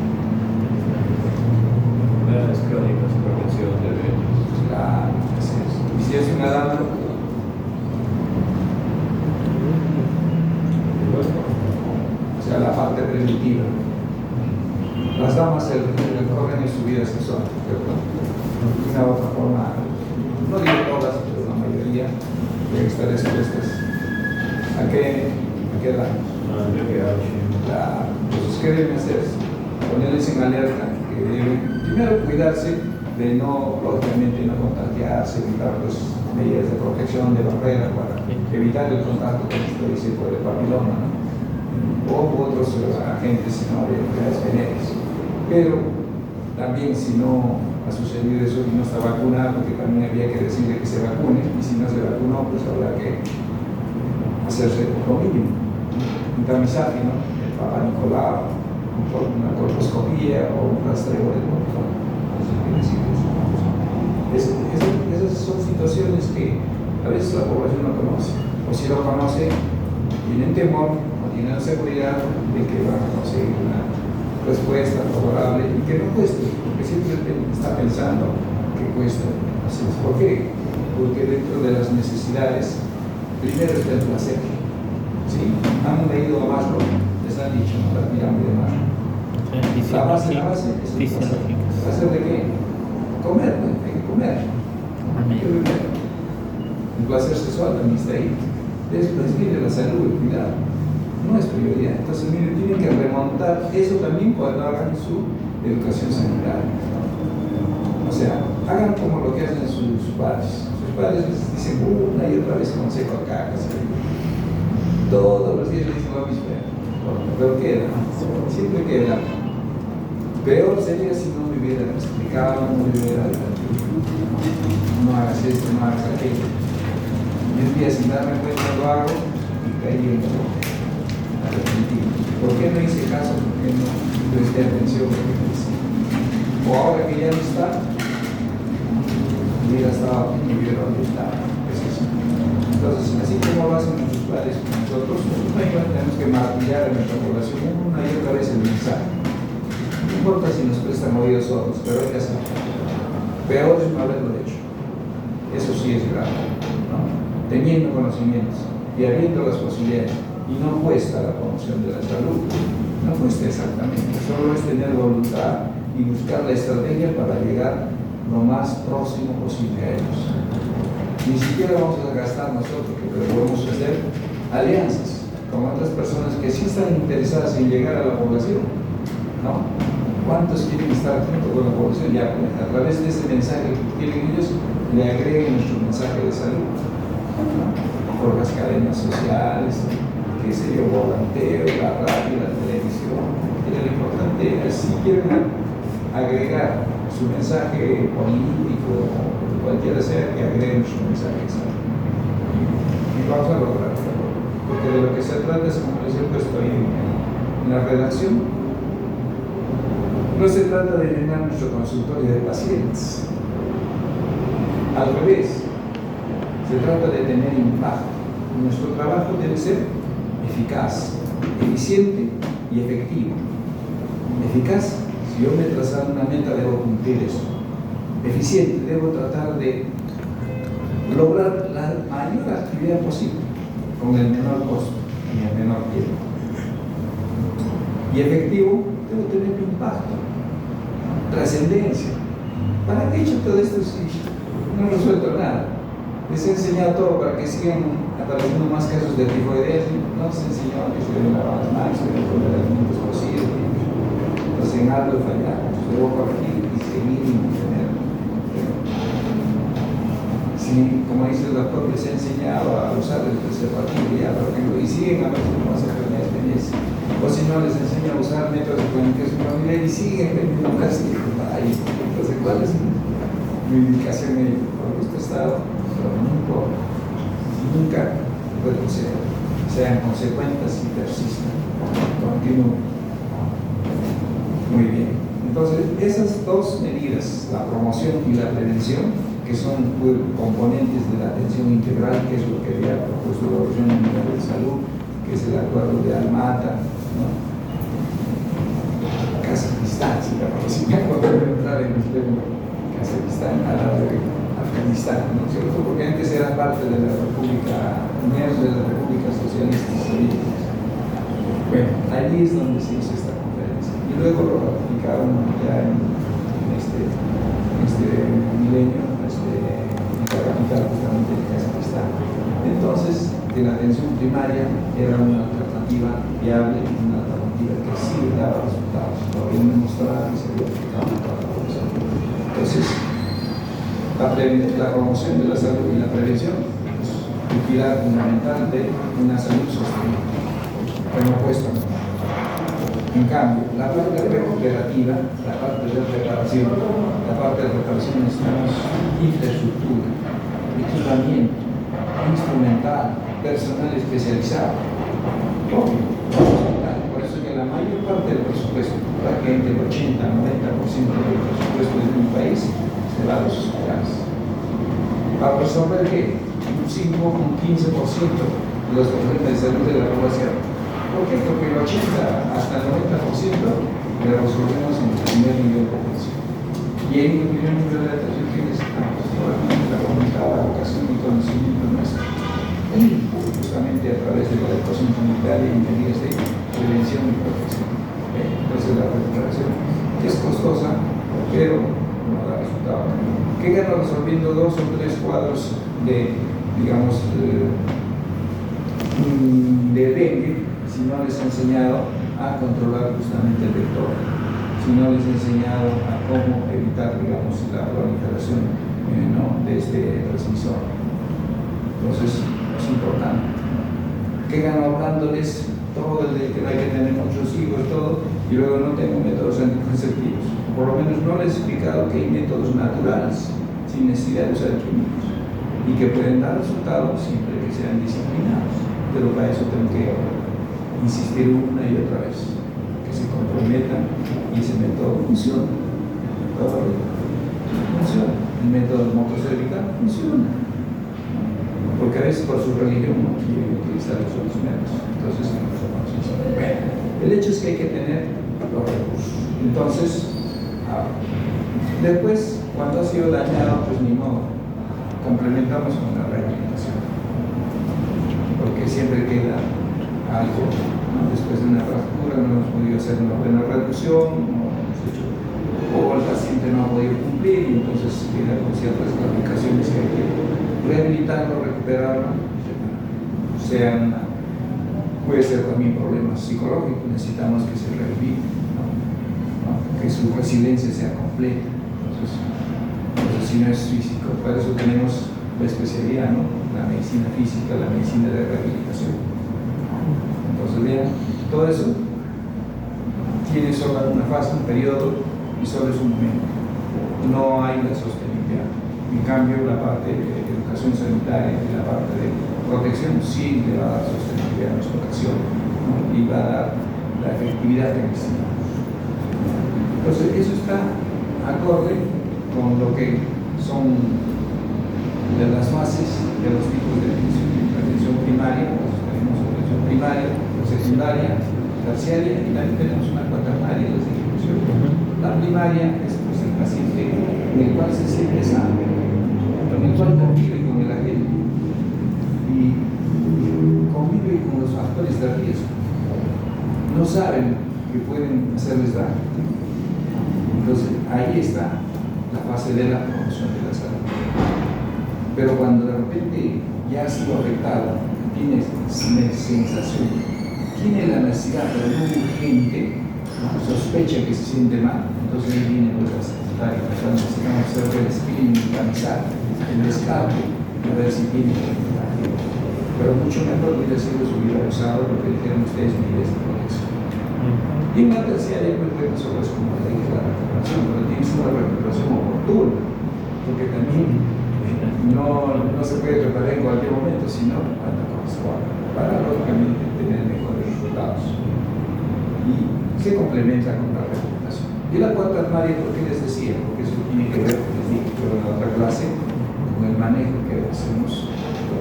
Enfermedades crónicas, prevención de eventos. Claro, así es. Y si es una dama, o sea, la parte preventiva. Las damas una u otra forma, no digo todas, pero la mayoría deben estar expuestas a qué daños. Entonces, ¿qué deben hacer? Ponerles en alerta que deben primero cuidarse de no, lógicamente, no contagiarse, evitar pues, medidas de protección, de barrera para evitar el contacto con este tipo de papiloma, ¿no? O otros agentes, ¿no?, de enfermedades venéreas. Pero también, si no ha sucedido eso y no está vacunado, porque también había que decirle que se vacune, y si no se vacunó, pues habrá que hacerse lo mínimo, un tamizaje, ¿no?, el Papa Nicolau, una colposcopía o un rastreo del corazón. Esas son situaciones que a veces la población no conoce, o si lo conoce, tienen temor o tienen seguridad de que van a conseguir una respuesta favorable y que no cueste, porque siempre está pensando que cuesta. Así es. ¿Por qué? Porque dentro de las necesidades, primero está el placer. ¿Sí? Han leído a Maslow, les han dicho, ¿no?, la pirámide de Maslow. La base es el placer. ¿El placer de qué? Comer, ¿no? Hay que comer. Hay que beber. El placer sexual también está ahí. Después viene la salud, el cuidado. No es prioridad. Entonces, miren, tienen que remontar eso también cuando hagan su educación sanitaria, ¿no? O sea, hagan como lo que hacen sus padres. Sus padres les dicen una y otra vez consejo acá, todos los días les dicen lo mismo, pero queda, siempre queda. Peor sería si no me hubieran explicado, no me hubieran no hagas esto, no hagas aquello. Y un día sin darme cuenta lo hago y caí en lo arrepentido. ¿Por qué no hice caso? ¿Por qué no presté atención a lo que hice? O ahora que ya no está, hubiera estado, me hubiera orientado. Entonces, así como lo hacen nuestros padres con nosotros tenemos que martillar a nuestra población una y otra vez el mensaje. No importa si nos prestan oídos sordos, pero hay que hacerlo. Peor es no haberlo hecho. Eso sí es grave, ¿no? Teniendo conocimientos y habiendo las posibilidades. Y no cuesta la promoción de la salud. No cuesta exactamente. Solo es tener voluntad y buscar la estrategia para llegar lo más próximo posible a ellos. Ni siquiera vamos a gastar nosotros, que podemos hacer alianzas con otras personas que sí están interesadas en llegar a la población, ¿no? ¿Cuántos quieren estar junto con la población? Ya, a través de ese mensaje que tienen ellos, le agreguen nuestro mensaje de salud, ¿no? Por las cadenas sociales, qué sé yo, volanteo, la radio, la televisión. Lo importante es, si quieren agregar su mensaje político, cualquiera sea, que agreguen su mensaje de salud. Y vamos a lograrlo, porque de lo que se trata es, como les he puesto ahí en la redacción, no se trata de llenar nuestro consultorio de pacientes. Al revés, se trata de tener impacto. Nuestro trabajo debe ser eficaz, eficiente y efectivo. Eficaz, si yo me he trazado una meta, debo cumplir eso. Eficiente, debo tratar de lograr la mayor actividad posible con el menor costo y el menor tiempo. Y efectivo, debo tener impacto, trascendencia. ¿Para qué he hecho todo esto si no he resuelto nada? Les he enseñado todo para que sigan apareciendo más casos de tifoidea. No les he enseñado que se deben lavar las manos, se deben comer alimentos cocidos. Entonces en algo he fallado. Debo corregir y seguir y mantener. Sí, como dice el doctor, les he enseñado a usar el preservativo ya, por ejemplo, y siguen a veces con las enfermedades venéreas. O si no, les enseño a usar métodos de planificación familiar y siguen vendiendo casi. Entonces, ¿cuál es mi indicación ahí? Por este estado, pero nunca retroceder. Sean consecuentes y persistan. Continúen. Muy bien. Entonces, esas dos medidas, la promoción y la prevención, que son componentes de la atención integral, que es lo que había propuesto la Organización Mundial de Salud, que es el acuerdo de Almata, ¿no? Kazajistán, si me acuerdo de entrar en el tema, Kazajistán, Afganistán, ¿no es cierto? Porque antes era parte de la República, de la República Socialista Soviética. Bueno, allí es donde se hizo esta conferencia. Y luego lo ratificaron ya en este milenio que la atención primaria era una alternativa viable, una alternativa que sí daba resultados, lo habían demostrado y se había aplicado en toda la población. Entonces, la promoción de la salud y la prevención es el pilar fundamental de una salud sostenible, pero opuesto. En cambio, la parte recuperativa, la parte de reparación, necesitamos infraestructura, equipamiento, instrumental, personal especializado, todo. Por eso que la mayor parte del presupuesto, prácticamente el 80-90% del presupuesto de un país se va a los hospitales. Para resolver que un 5 o un 15% de los problemas de salud de la población. ¿Por qué? Porque el 80 hasta el 90% le resolvemos en el primer nivel de atención. Y en el primer nivel de atención que necesitamos solamente la voluntad, la vocación y conocimiento nuestro. Justamente a través de la educación comunitaria y medidas de prevención y protección. Entonces la recuperación es costosa, pero no da resultado. ¿Qué gana resolviendo 2 o 3 cuadros de, digamos, de dengue? Si no les he enseñado a controlar justamente el vector, si no les he enseñado a cómo evitar, digamos, la proliferación de este transmisor. Entonces, es importante. ¿Qué gano hablándoles todo el de que hay que tener muchos hijos, todo, y luego no tengo métodos anticonceptivos? Por lo menos no les he explicado que hay métodos naturales, sin necesidad de usar químicos, y que pueden dar resultados siempre que sean disciplinados. Pero para eso tengo que insistir una y otra vez, que se comprometan y ese método funciona. El método motocervical funciona, porque a veces por su religión no quieren utilizar los otros métodos. Entonces, el hecho es que hay que tener los recursos. Entonces, después, cuando ha sido dañado, pues ni modo, complementamos con la rehabilitación, porque siempre queda algo, ¿no? Después de una fractura no hemos podido hacer una buena reducción, no hemos hecho, o el paciente no ha podido cumplir y entonces queda con ciertas complicaciones que hay que rehabilitarlo, recuperarlo, puede ser también problemas psicológicos, necesitamos que se rehabilite, ¿no? Que su resiliencia sea completa. Entonces si no es físico, para eso tenemos la especialidad, ¿no? La medicina física, la medicina de rehabilitación. Entonces, vean, todo eso tiene solo una fase, un periodo y solo es un momento. No hay la sostenibilidad. En cambio, la parte de educación sanitaria y la parte de protección sí le va a dar sostenibilidad a nuestra acción, ¿no? Y va a dar la efectividad que necesitamos. Entonces, eso está acorde con lo que son de las fases de los tipos de atención. La atención primaria, pues tenemos atención primaria, secundaria, terciaria y también tenemos una cuaternaria de ejecución. La primaria es pues, el paciente en el cual se siente sano, en el cual convive con el agente y convive con los factores de riesgo. No saben que pueden hacerles daño. Entonces ahí está la fase de la promoción de la salud. Pero cuando de repente ya ha sido afectado, tiene sensación, tiene la necesidad, pero no urgente, ¿no? Sospecha que se siente mal, entonces ahí viene pues la secundaria, necesitamos hacer el screening, organizar el descarte, a ver si tiene enfermedad. Pero mucho mejor hubiera sido si hubiera usado lo que dijeron ustedes, medidas de protección. Y en la terciaria, pues bueno, solo es como le dije, la recuperación, pero tiene que ser una recuperación oportuna, porque también no se puede reparar en cualquier momento, sino cuando corresponde, para lógicamente tener mejores resultados. Y se complementa con la recuperación. Y la cuaternaria, ¿por qué les decía? Porque eso tiene que ver, les dije en la otra clase, con el manejo que hacemos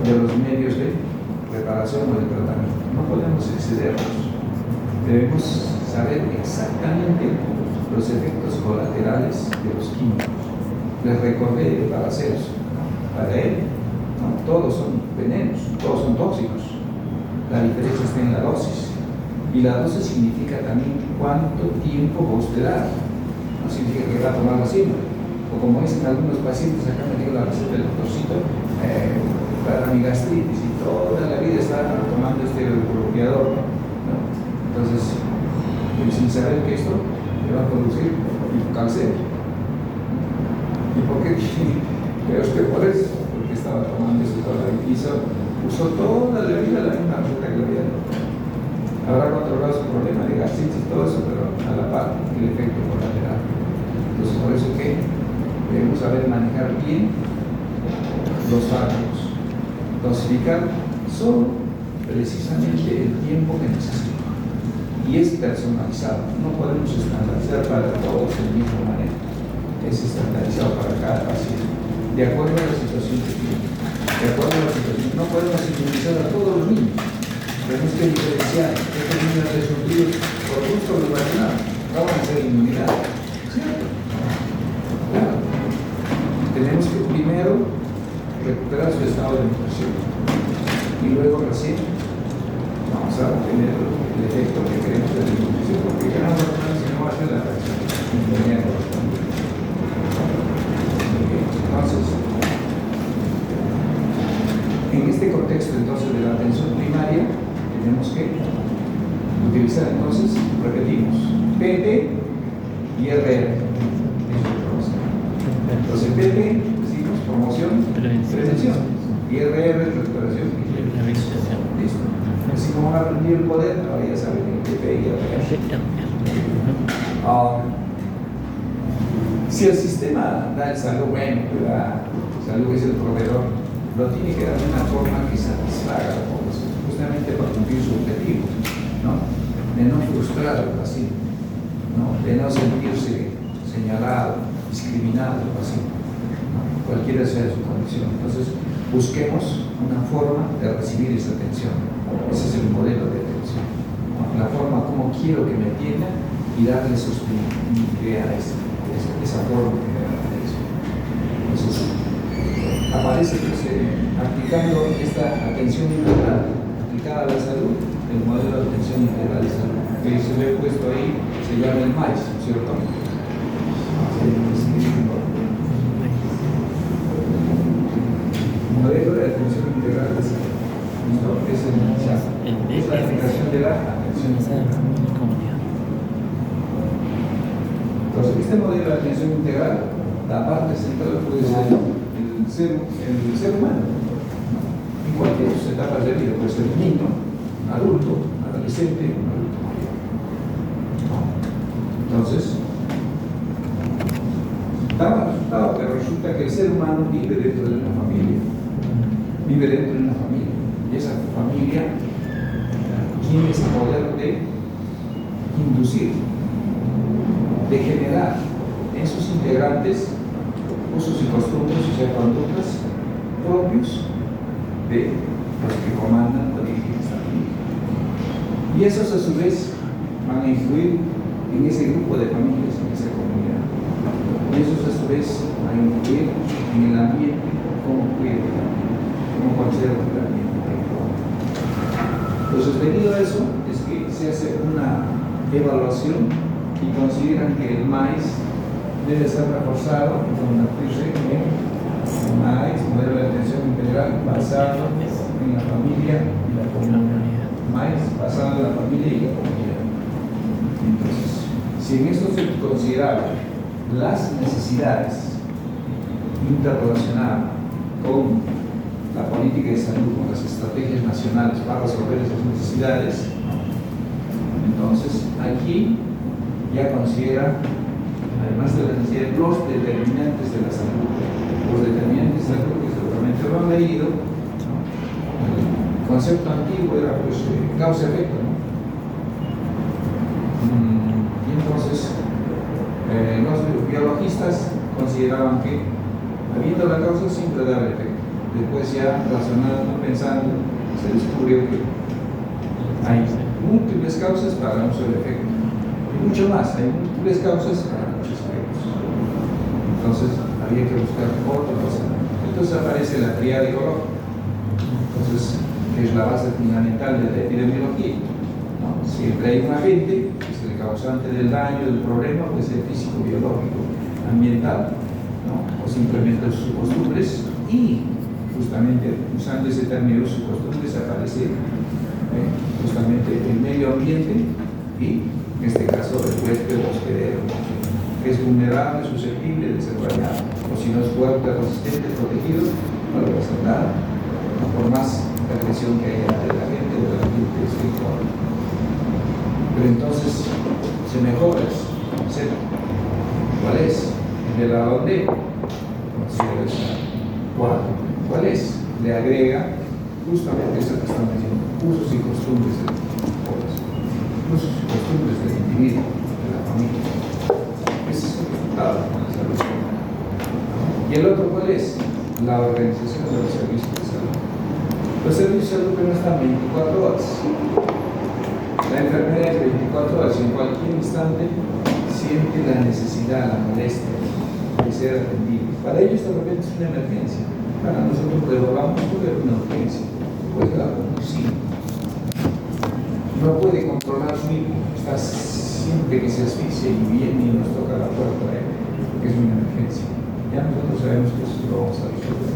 de los medios de reparación o de tratamiento. No podemos excedernos. Debemos saber exactamente los efectos colaterales de los químicos. Les recordé de Paracelso. Para él, no, todos son venenos, todos son tóxicos. La diferencia está en la dosis. Y la dosis significa también cuánto tiempo va a usted dar. No significa que va a tomar la siempre. O como dicen algunos pacientes, acá me digo la receta del doctorcito, para mi gastritis y toda la vida estaba tomando este bloqueador, ¿no? Entonces, sin saber que esto me va a producir cáncer. ¿Y por qué? Pero es que por eso, porque estaba tomando esto toda la vida. Usó toda la vida la misma receta que había. Habrá controlado su problema de gastritis y todo eso, pero a la par el efecto colateral. Entonces, por eso que debemos saber manejar bien los fármacos, dosificar solo precisamente el tiempo que necesito. Y es personalizado, no podemos estandarizar para todos de la misma manera, es estandarizado para cada paciente, de acuerdo a la situación que tiene, de acuerdo a la situación. No podemos inmunizar a todos los niños, tenemos que diferenciar estos niños desnutridos por gusto relacionado, no van a ser inmunizados, ¿cierto? Claro. Tenemos que primero recuperar su estado de nutrición y luego recién vamos a obtener el efecto que queremos de la nutrición, porque ganamos si no va a ser la reacción inmediata. Entonces, en este contexto entonces de la atención primaria tenemos que utilizar entonces, repetimos, PP y RR. Entonces PP decimos promoción, prevención, y RR recuperación y rehabilitación. Listo. Así como van a aprender el poder, ahora ya saben el PP y RR. Si el sistema da el salud, bueno, que da salud, que es el proveedor, lo tiene que dar de una forma que satisfaga a la población, justamente para cumplir su objetivo, ¿no? De no frustrar al paciente, ¿no? De no sentirse señalado, discriminado al paciente, ¿no? Cualquiera sea su condición. Entonces, busquemos una forma de recibir esa atención. Ese es el modelo de atención, ¿no? La forma como quiero que me atiendan y darle sostenibilidad a esa forma de atención. Entonces, aparece aplicando esta atención integral aplicada a la salud, el modelo de atención integral de salud, que se ve puesto ahí, se llama el MAIS, ¿cierto? Modelo de atención integral de salud. ¿Listo? Es la aplicación de la atención integral. Entonces, este modelo de atención integral, la parte central puede ser el ser humano, ¿no? En cualquier etapa de vida, puede ser un niño, un adulto, un adolescente, un adulto mayor, ¿no? Entonces, daba resultado, pero resulta que el ser humano vive dentro de una familia, y esa familia tiene ese poder de inducir, de generar en sus integrantes usos y costumbres, o sea, conductas propios de los que comandan o dirigen esta familia. Y esos a su vez van a influir en ese grupo de familias, en esa comunidad. Y esos a su vez van a influir en el ambiente, cómo cuida el ambiente, cómo conserva el ambiente. Entonces, debido a eso, es que se hace una evaluación y consideran que el MAIS debe ser reforzado y convertirse en MAIS, modelo de atención integral basado en la familia y la comunidad. MAIS basado en la familia y la comunidad. Entonces, si en esto se consideran las necesidades interrelacionadas con la política de salud, con las estrategias nacionales para resolver esas necesidades, entonces aquí ya considera, además de las necesidades, los determinantes de la salud. Los determinantes de la salud, que seguramente lo han leído, ¿no? El concepto antiguo era pues causa-efecto, ¿no? Y entonces los biologistas consideraban que habiendo la causa siempre da el efecto. Después ya razonando, pensando, se descubrió que hay múltiples causas para un solo efecto. Y mucho más, hay múltiples causas para muchos efectos. Entonces había que buscar otro razonamiento. Entonces aparece la tríada ecológica, entonces, que es la base fundamental de la epidemiología, ¿no? Siempre hay un agente, que es el causante del daño, del problema, puede ser físico, biológico, ambiental, ¿no? O simplemente sus costumbres, y justamente usando ese término uso y costumbres aparece justamente el medio ambiente y en este caso el huésped hospedero, que es vulnerable, susceptible de ser dañado, o si no es fuerte, resistente, protegido, no le va a hacer nada, por más agresión que haya de la gente o de la gente que esté fuera. Pero entonces se mejora eso, ¿sí? ¿Cuál es? El de la donde considera esa cuatro. ¿Cuál es? Le agrega justamente eso que estamos diciendo, usos y costumbres de todos, usos y costumbres del individuo, de la familia. Ese es el resultado de la salud. ¿Y el otro cuál es? La organización de los servicios de salud. Los servicios de salud no están 24 horas. La enfermera es 24 horas y en cualquier instante siente la necesidad, la molestia de ser atendido. Para ellos de repente es una emergencia. Para nosotros vamos a ver una urgencia. Pues la conducir. No puede controlar su hijo. Está siempre que se asfixia y viene y nos toca la puerta de él, porque es una emergencia. Ya nosotros sabemos que eso lo vamos a resolver.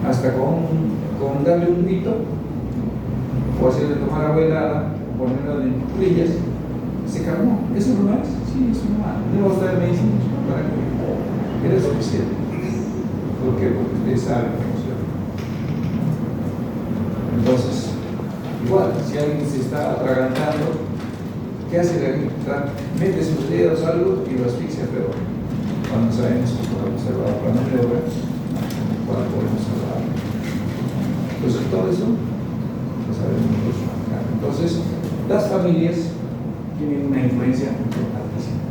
Hasta con darle un grito, o hacerle tomar agua helada, o ponerlo en cuclillas, se calmó. ¿Eso no es? Sí, eso no es. No vamos a dar medicinas para que era suficiente. ¿Por qué? Porque ustedes saben que funciona. Entonces, igual, si alguien se está atragantando, ¿qué hace la gente? Mete sus dedos algo y lo asfixia peor. Cuando sabemos que podemos salvar la maniobra, cuando podemos salvar. Entonces, todo eso lo sabemos nosotros manejar. Entonces, las familias tienen una influencia importantísima.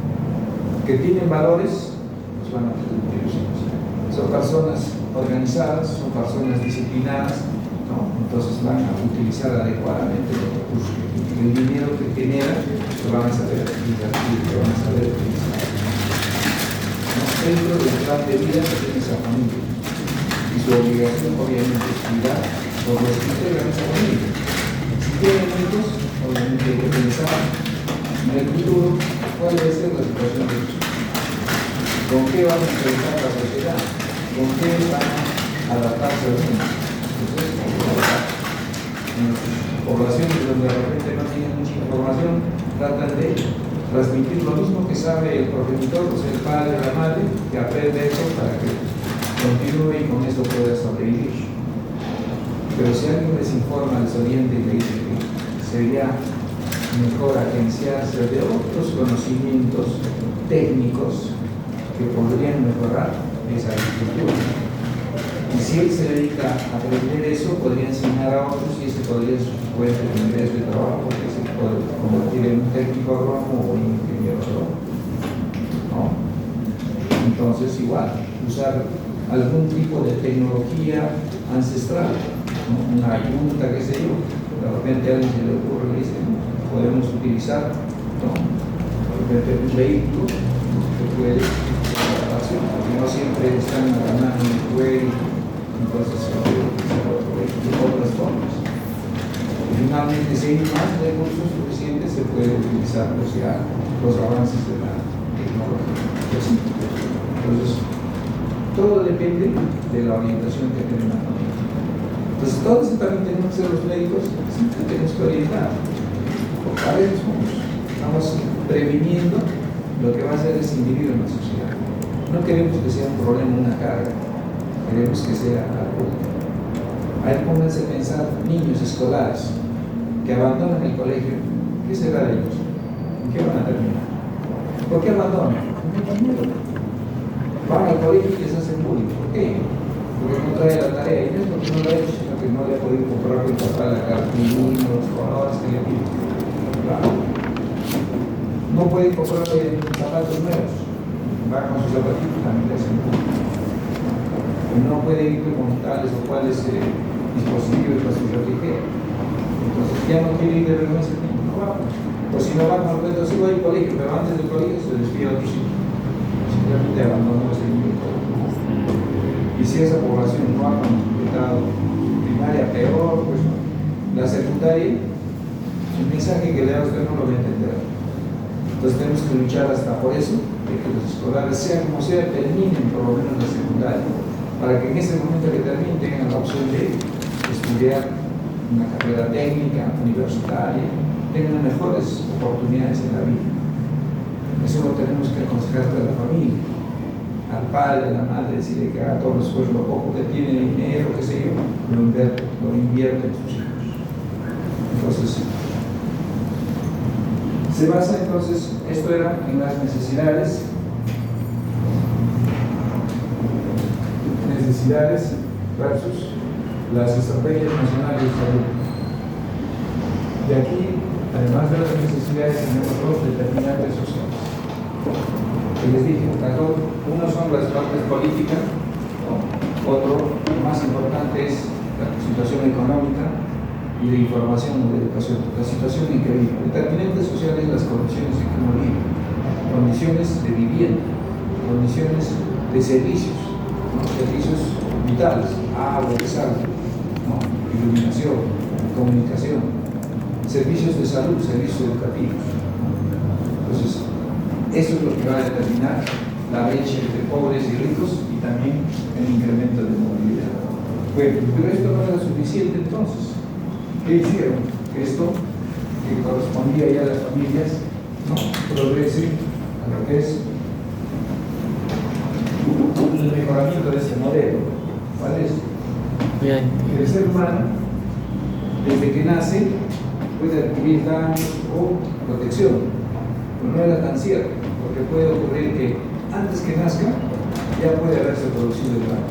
Que tienen valores, pues van a tener hijos. Son personas organizadas, son personas disciplinadas, ¿no? Entonces van a utilizar adecuadamente los recursos que tienen. El dinero que generan lo van a saber invertir, lo van a saber utilizar. ¿No? Dentro del plan de vida que tiene esa familia. Y su obligación, obviamente, es cuidar por los que integran esa familia. Si tienen hijos, obviamente hay que pensar en el futuro cuál debe ser la situación de ellos. ¿Con qué van a enfrentar la sociedad? ¿Con qué van a adaptarse a los niños? Entonces, en las poblaciones donde de repente no tienen mucha información, tratan de transmitir lo mismo que sabe el progenitor, o sea, el padre o la madre, que aprende eso para que continúe y con eso pueda sobrevivir. Pero si alguien les informa, les orienta y le dice que sería mejor agenciarse de otros conocimientos técnicos que podrían mejorar esa agricultura. Y si él se dedica a aprender eso, podría enseñar a otros y ese podría ser su fuente de ingreso de trabajo, porque se puede convertir en un técnico agrónomo o un ingeniero agrónomo. ¿No? Entonces, igual, usar algún tipo de tecnología ancestral, ¿no? Una yunta, qué sé yo, de repente a alguien se le ocurre y dice, podemos utilizar, ¿no? De repente un vehículo que puede porque no siempre están ganando en el cuello, entonces se puede utilizar otras formas. Finalmente, si hay más recursos suficientes, se puede utilizar pues, ya los avances de la tecnología. Entonces, todo depende de la orientación que tiene la familia. Entonces, todos también tenemos que ser los médicos, siempre tenemos que orientar. Porque a veces estamos previniendo lo que va a ser ese individuo en la sociedad. No queremos que sea un problema, una carga, queremos que sea algo. Ahí pónganse a pensar niños escolares que abandonan el colegio, ¿qué será de ellos? ¿En qué van a terminar? ¿Por qué abandonan? Van al colegio y les hacen bullying. ¿Por qué? Porque no trae la tarea y no es porque no lo ha hecho, sino que no le ha podido comprar con el papá la cartulina, los colores que le piden. Claro. No puede comprarle zapatos nuevos. Va con sus zapatitos también le hacen bullying. No puede ir con tales o cuales dispositivos para su refrigerio. Entonces ya no quiere ir de vergüenza, no va. O si no va con el sí voy al colegio, pero antes del colegio se desvía a otro sitio. Simplemente abandonó ese niño. Y si esa población no ha completado primaria, peor, pues la secundaria, el mensaje que le da a usted no lo va a entender. Entonces tenemos que luchar hasta por eso, de que los escolares, sea como sea, terminen por lo menos la secundaria, para que en ese momento que terminen tengan la opción de estudiar una carrera técnica, universitaria, tengan mejores oportunidades en la vida. Eso lo tenemos que aconsejar a la familia, al padre, a la madre, decirle que haga todo el esfuerzo, lo poco que tiene, dinero, qué sé yo, lo invierte en sus hijos. Entonces, se basa entonces, esto era en las necesidades versus las estrategias nacionales de salud. De aquí, además de las necesidades, tenemos dos determinantes sociales. Que les dije, uno son las partes políticas, ¿no? Otro, más importante, es la situación económica y de información o de educación, la situación en que vive. Determinantes sociales, las condiciones en que uno vive, condiciones de vivienda, condiciones de servicios, ¿no? Servicios vitales, agua, salud, ¿no? Iluminación, comunicación, servicios de salud, servicios educativos. Entonces, eso es lo que va a determinar la brecha entre pobres y ricos y también el incremento de movilidad. Bueno, pero esto no era suficiente entonces. ¿Qué hicieron? Que esto, que correspondía ya a las familias, ¿no? Progrese a lo que es el mejoramiento de ese modelo. ¿Cuál es? Que el ser humano, desde que nace, puede adquirir daño o protección. Pero no era tan cierto, porque puede ocurrir que antes que nazca ya puede haberse producido el daño.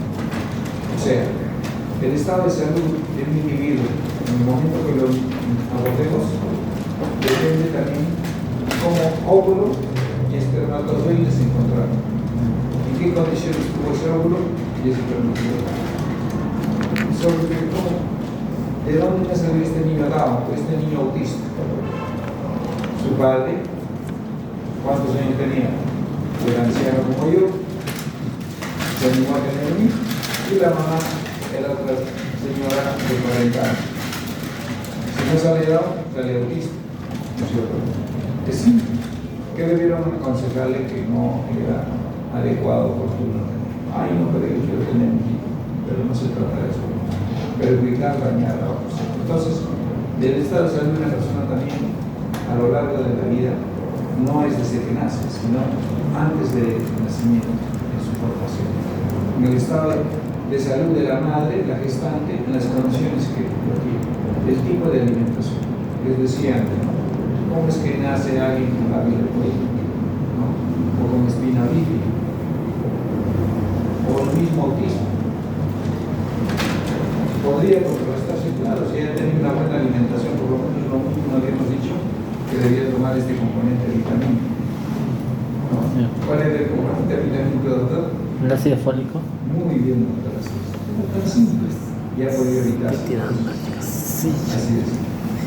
O sea, el estado de salud de un individuo en el momento que lo abordemos depende también cómo óvulo y espermatozoide se encontraron, en qué condiciones tuvo ese óvulo y ese espermatozoide, sobre cómo, de dónde ha salido este niño Down, este niño autista. Su padre, ¿cuántos años tenía? Era anciano como yo, se animó a tener un hijo, y la mamá era otra señora de 40 años. Si no sale Down, sale autista, ¿no es cierto? Que sí, que debieron aconsejarle que no era adecuado, oportuno. Ay, no, pero yo quiero tener un hijo, pero no se trata de eso, perjudicar, dañar a otros. Entonces, del estado de salud de una persona también, a lo largo de la vida, no es desde que nace, sino antes del nacimiento, en su formación. En el estado de salud de la madre, la gestante, en las condiciones que lo tiene, el tipo de alimentación. Les decía antes, ¿no? ¿Cómo es que nace alguien con labio de cuello, ¿no? O con espina bífida, o el mismo autismo? Podría contrastarse, claro, si ella tenía una buena alimentación, por lo menos lo mismo habíamos dicho que debía tomar este componente vitamínico, ¿no? Sí. ¿Cuál es el componente vitamínico, doctor? El ácido fólico. Muy bien, doctor, así es. Tan simple. Ya podría evitar. Sí. Así es.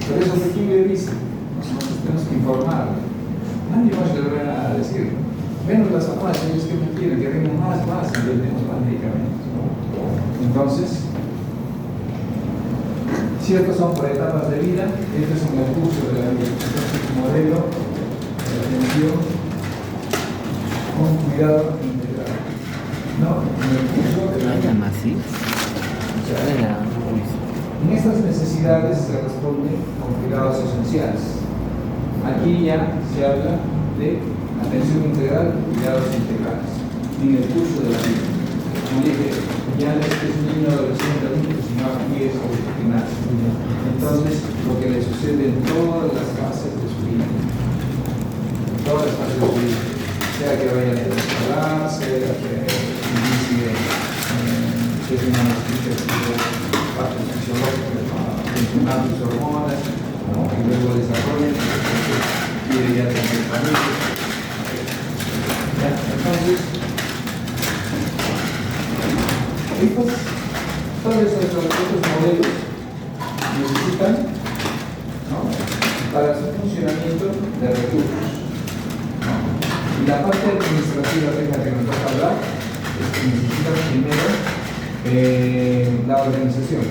Por eso, ¿de quién le dice? Nosotros tenemos que informar. Nadie más le va a decir, menos las farmacias, que me quieren, que vengan más, y vendemos más medicamentos, ¿no? Entonces, ciertos son por etapas de vida, este es en el curso de la vida. Este es un modelo de atención con cuidado integral. No, en el curso de la vida. O sea, en estas necesidades se responde con cuidados esenciales. Aquí ya se habla de atención integral y cuidados integrales en el curso de la vida. Como dije, ya no es que es un niño adolescente adulto, sino aquí es desde que nace. Entonces, lo que le sucede en todas las fases de su vida, todas las fases de su vida, sea que vaya a escolar, sea que inicie que es una parte fisiológica para funcionar sus hormonas, ¿no? Y luego desarrollen, quiere ya tener familia. Entonces, todos estos modelos necesitan, ¿no?, para su funcionamiento de recursos, ¿no? Y la parte administrativa de la que nos toca hablar es que necesitan primero la organización.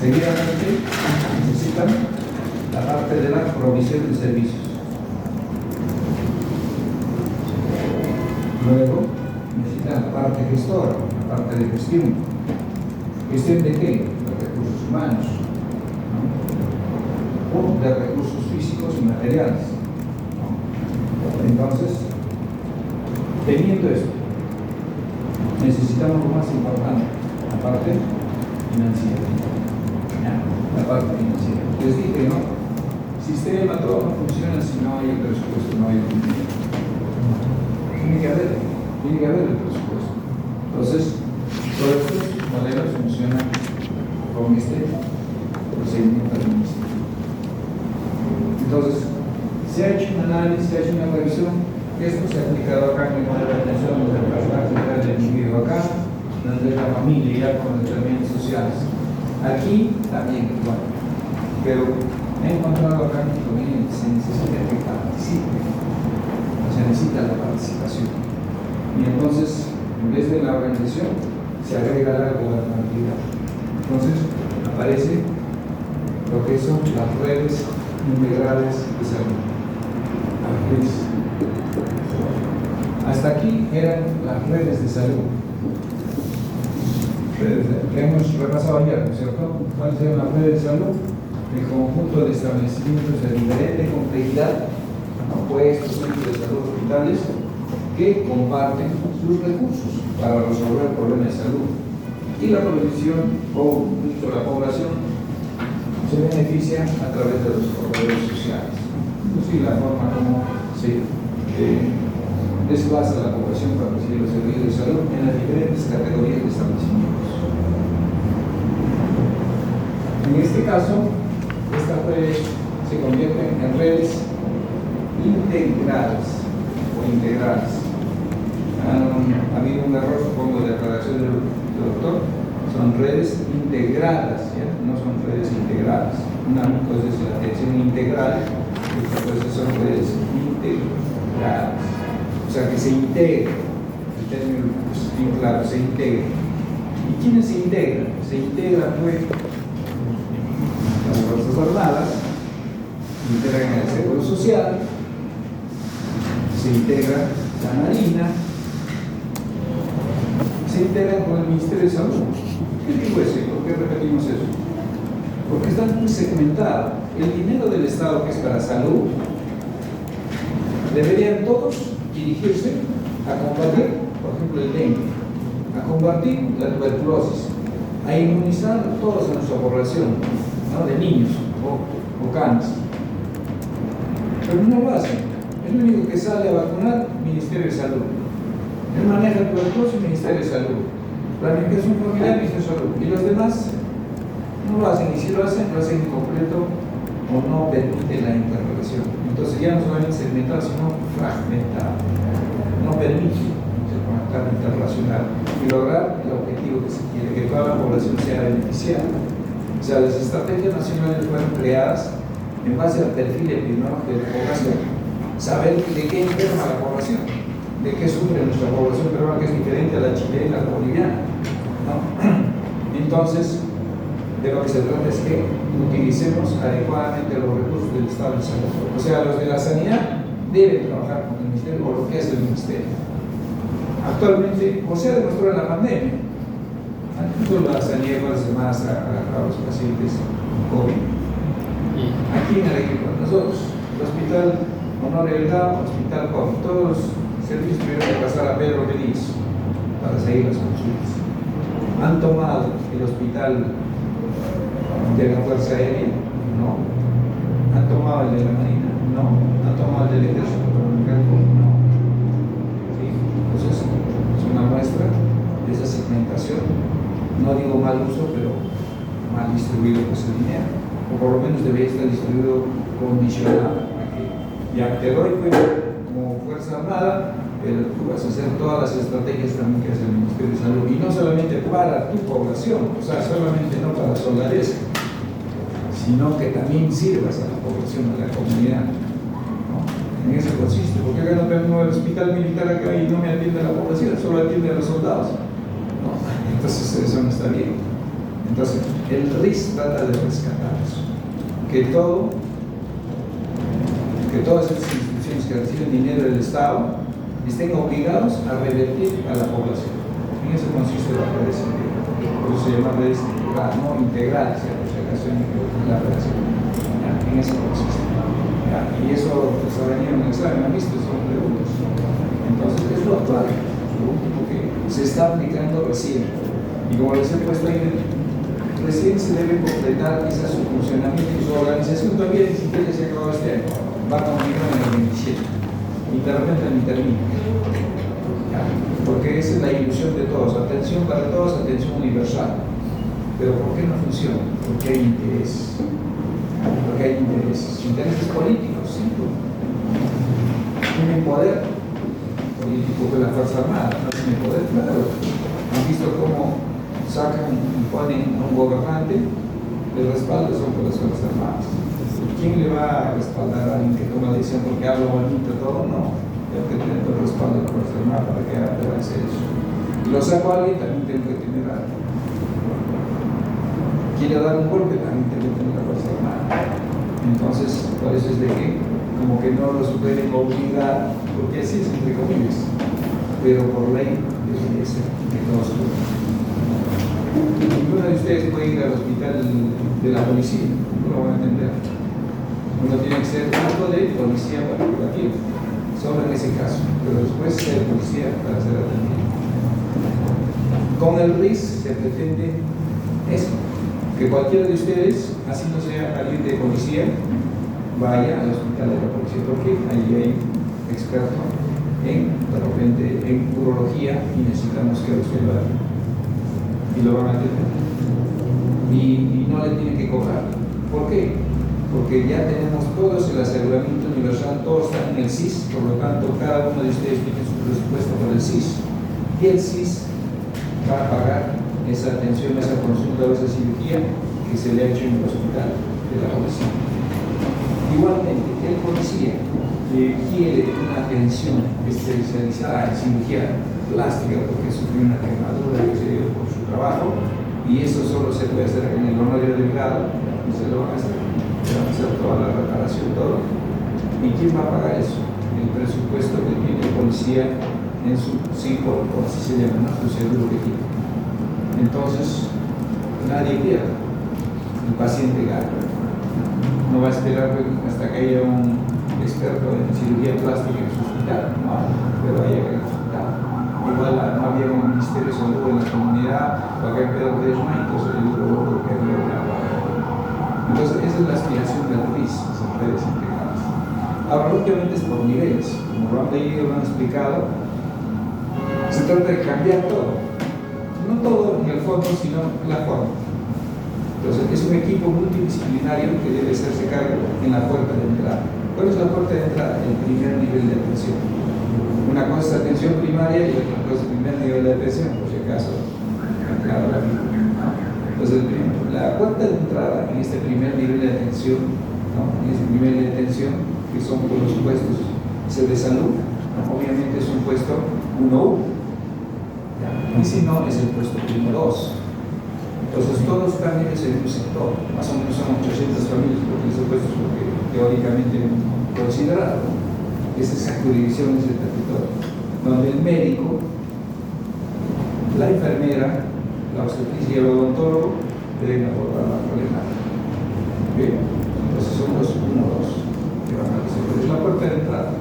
Seguidamente necesitan la parte de la provisión de servicios. Luego, necesitan la parte gestora, la parte de gestión. ¿Gestión de qué? De recursos humanos, ¿no? O de recursos físicos y materiales, ¿no? Entonces, teniendo esto, necesitamos lo más importante, la parte financiera. ¿Ya? La parte financiera. Les dije, ¿no? Sistema, todo no funciona si no hay el presupuesto, no hay el dinero. Tiene que haber el presupuesto. Entonces, todos estos modelos funcionan con este procedimiento administrativo. Entonces, se ha hecho un análisis, se ha hecho una revisión. Esto se ha aplicado acá en el modelo de atención desde el personal central del individuo acá, donde la familia ya con los determinantes sociales. Aquí también igual. Pero he encontrado acá que se necesita que participe. Se necesita la participación. Y entonces, en vez de la organización, se agrega la gobernabilidad. Entonces, aparece lo que son las redes integrales de salud. Hasta aquí eran las redes de salud. Que hemos repasado ayer, ¿no es cierto? ¿Cuáles eran las redes de salud? El conjunto de establecimientos de diferente complejidad, puestos, centros de salud, hospitales, que comparten sus recursos para resolver problemas de salud. Y la población, o incluso la población, se beneficia a través de los corredores sociales. Inclusive la forma como se desplaza la población para recibir los servicios de salud en las diferentes categorías de establecimientos. En este caso, estas redes se convierten en redes integradas o integrales. Ha habido un error, supongo, de la redacción del doctor. Son redes integradas, ¿ya? No son redes integradas. Una cosa es la atención integral y otra cosa son redes integradas. O sea, que se integra. El término es bien claro, se integra. ¿Y quiénes se integran? Se integran, pues, las Fuerzas Armadas, se integran en el Seguro Social, se integra la Marina, se integran con el Ministerio de Salud. ¿Qué digo eso? ¿Por qué repetimos eso? Porque están muy segmentados. El dinero del Estado que es para salud, deberían todos dirigirse a combatir, por ejemplo, el dengue, a combatir la tuberculosis, a inmunizar a todos a nuestra población, ¿no? De niños o canas. Pero no lo hacen. El único que sale a vacunar, Ministerio de Salud. Él maneja el tuberculosis, Ministerio de Salud. Planificación familiar, Ministerio de Salud. Y los demás no lo hacen. Y si lo hacen incompleto o no permite la interrelación. Entonces ya no solamente segmentar, sino fragmentar. No permite interrelacionar y lograr el objetivo que se quiere, que toda la población sea beneficiada. O sea, las estrategias nacionales fueron creadas en base al perfil epidemiológico de la población. Saber de qué enferma la población, de qué sufre nuestra población peruana, que es diferente a la chilena y a la boliviana, ¿no? Entonces, de lo que se trata es que utilicemos adecuadamente los recursos del Estado de Salud. O sea, los de la sanidad deben trabajar con el Ministerio o lo que es el Ministerio. Actualmente, o sea, demostró en la pandemia, incluso la sanidad hace más a los pacientes COVID. Aquí en Arequipa, nosotros, el Hospital Honor Delgado, Hospital COVID, todos los servicios tuvieron que pasar a Pedro Feliz para seguir las consultas. Han tomado el hospital de la Fuerza Aérea, no. Han tomado el de la Marina, no. Han tomado el del Ejército, no. ¿Sí? Entonces, es una muestra de esa segmentación. No digo mal uso, pero mal distribuido pues el dinero. O por lo menos debería estar distribuido condicionado. Ya te doy pues, como Fuerza Armada, pero tú vas a hacer todas las estrategias también que hace el Ministerio de Salud. Y no solamente para tu población, o sea, solamente no para soldadesca, sino que también sirvas a la población, a la comunidad, ¿no? En eso consiste, porque acá no tengo el hospital militar acá y no me atiende a la población, solo atiende a los soldados, ¿no? Entonces eso no está bien. Entonces el RIS trata de rescatar eso, que todas esas instituciones que reciben dinero del Estado estén obligados a revertir a la población. En eso consiste la redes integrales. Por eso se llama redes integrales, no integrales, por si acaso en la redacción. En eso consiste. Y eso se ha venido en el examen, ¿han visto? Son preguntas. Entonces, es lo actual, lo último que se está aplicando recién. Y como les he puesto ahí, recién se debe completar quizás su funcionamiento y su organización. Todavía ni siquiera se ha acabado este año, va a continuar en el 27 y de repente ni termina. Porque esa es la ilusión de todos: atención para todos, atención universal. Pero ¿por qué no funciona? Porque hay interés. Porque hay intereses políticos, ¿sí? Tienen poder político de la Fuerza Armada, no tiene poder, claro. Han visto cómo sacan y ponen a un gobernante, el respaldo son por las Fuerzas Armadas. ¿Quién le va a respaldar a alguien que toma la decisión porque habla bonito todo? No, tengo que tener todo el respaldo de la Fuerza Armada para que pueda hacer eso. Y lo saco a alguien, también tengo que tener algo. Quiere dar un golpe, también tengo que tener la Fuerza Armada. Entonces, por eso es de que como que no los pueden obligar, porque así es entre comillas, pero por ley debe ser que todos pueden. Ninguno de ustedes puede ir al hospital de la policía, no lo van a entender. Uno tiene que ser algo de policía particular, solo en ese caso, pero después ser policía para ser atendido. Con el RIS se pretende eso, que cualquiera de ustedes, así no sea alguien de policía, vaya al hospital de la policía, porque allí hay experto de repente en urología y necesitamos que usted lo haga y lo van a atender y no le tienen que cobrar. ¿Por qué? Porque ya tenemos todos el aseguramiento universal, todos están en el SIS, por lo tanto cada uno de ustedes tiene su presupuesto por el SIS y el SIS va a pagar esa atención, esa consulta o esa cirugía que se le ha hecho en el hospital de la policía. Igualmente, el policía quiere una atención especializada en cirugía plástica porque sufrió una quemadura por su trabajo, y eso solo se puede hacer en el honorario del grado, y se lo van a hacer, toda la reparación, todo. ¿Y quién va a pagar eso? El presupuesto que tiene el policía en su CIPO, o así se llama, ¿no? Su seguro que tiene. Entonces, nadie pierde, el paciente gana. No va a esperar hasta que haya un experto en cirugía plástica en su hospital, no, pero haya que el hospital. Igual no había un ministerio de salud en la comunidad, o acá en Pedro de Esma, entonces el urologo que había una. Entonces, esa es la aspiración del RIS, las redes integradas. Ahora, últimamente es por niveles, como lo han leído, lo han explicado, se trata de cambiar todo. No todo en el fondo, sino la forma. Entonces, es un equipo multidisciplinario que debe hacerse cargo en la puerta de entrada. ¿Cuál es la puerta de entrada? El primer nivel de atención. Una cosa es atención primaria y otra cosa es el primer nivel de atención, por si acaso, aclaro la vida. Entonces, la puerta de entrada en este primer nivel de atención, ¿no? En este nivel de atención, que son por los puestos de salud, ¿no? Obviamente es un puesto 1-1. Y si no, es el puesto 1-2. Entonces, todos están en un sector, más o menos son 800 familias, porque ese puesto es lo que teóricamente considerado, ¿no? Es esa jurisdicción, ese territorio, donde el médico, la enfermera, la obstetricia y el odontólogo deben abordar la problemática. Bien, entonces son los 1-2 que van a resolver, es la puerta de entrada,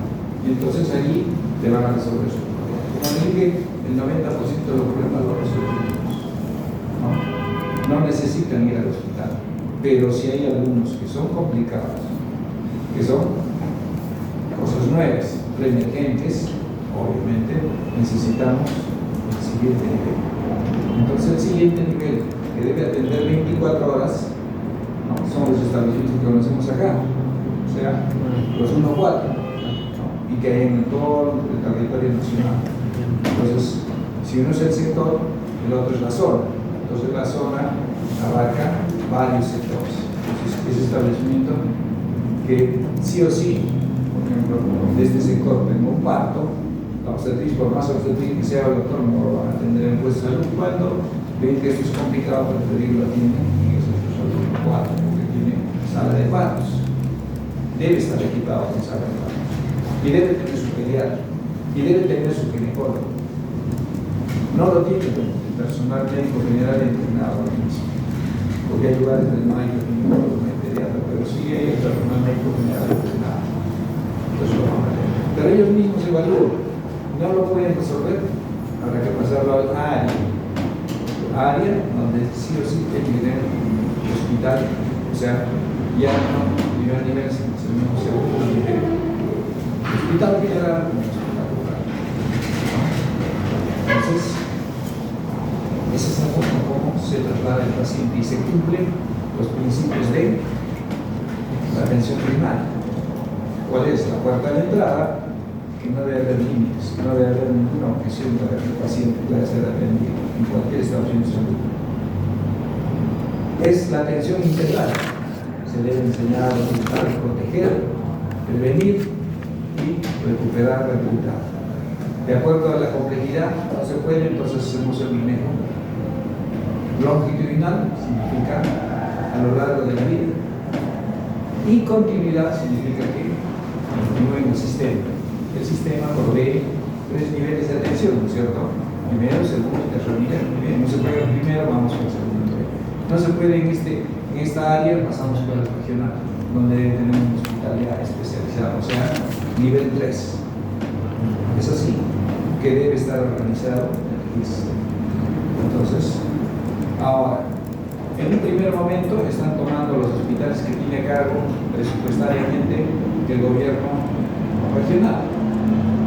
y entonces allí te van a resolver su problema. Como dije, el 90% de los problemas los resolvemos, ¿no? No necesitan ir al hospital, pero si hay algunos que son complicados, que son cosas nuevas, reemergentes, obviamente necesitamos el siguiente nivel. Entonces, el siguiente nivel que debe atender 24 horas, ¿no? Son los establecimientos que conocemos acá, o sea, los 1-4, ¿no? Y que hay en todo el territorio nacional. Entonces, si uno es el sector, el otro es la zona. Entonces la zona abarca varios sectores. Entonces ese establecimiento que sí o sí, por ejemplo, de este sector tengo un parto, la obstetricia, por más obstetricia que sea el doctor, no lo van a atender en puesto de salud. Cuando ven que esto es complicado, preferir lo atienden en ese puesto de salud 4, porque tiene sala de partos. Debe estar equipado con sala de partos. Y debe tener su pediatra. y debe tener su ginecólogo. No lo tiene el personal médico general entrenado ahora mismo, porque hay lugares donde no hay ginecólogo, no hay pediatra, pero sí hay el personal médico general entrenado. Entonces lo van a tener. Pero ellos mismos evalúan, no lo pueden resolver, habrá que pasarlo al área donde sí o sí tiene que tener un hospital, o sea, ya no primer nivel, sino segundo nivel. Hospital general como hospital rural. Entonces, esa es la forma como se traslada el paciente y se cumplen los principios de la atención primaria. ¿Cuál es? La puerta de entrada, que no debe haber límites, no debe haber ninguna objeción para que el paciente pueda ser atendido en cualquier estación de salud. Es la atención integral. Se debe enseñar a orientar, proteger, prevenir y recuperar, rehabilitar. De acuerdo a la complejidad, no se puede, entonces hacemos el manejo longitudinal, significa a lo largo de la vida. Y continuidad significa que continúa en el sistema. El sistema provee 3 niveles de atención, ¿no es cierto? Primero, segundo y tercer nivel. Bien, no se puede el primero, vamos al segundo nivel. No se puede en esta área, pasamos por el regional, donde tenemos un hospital ya especializado, o sea, nivel 3. Es así, que debe estar organizado el sistema. Entonces, ahora, en un primer momento están tomando los hospitales que tiene a cargo presupuestariamente el gobierno regional.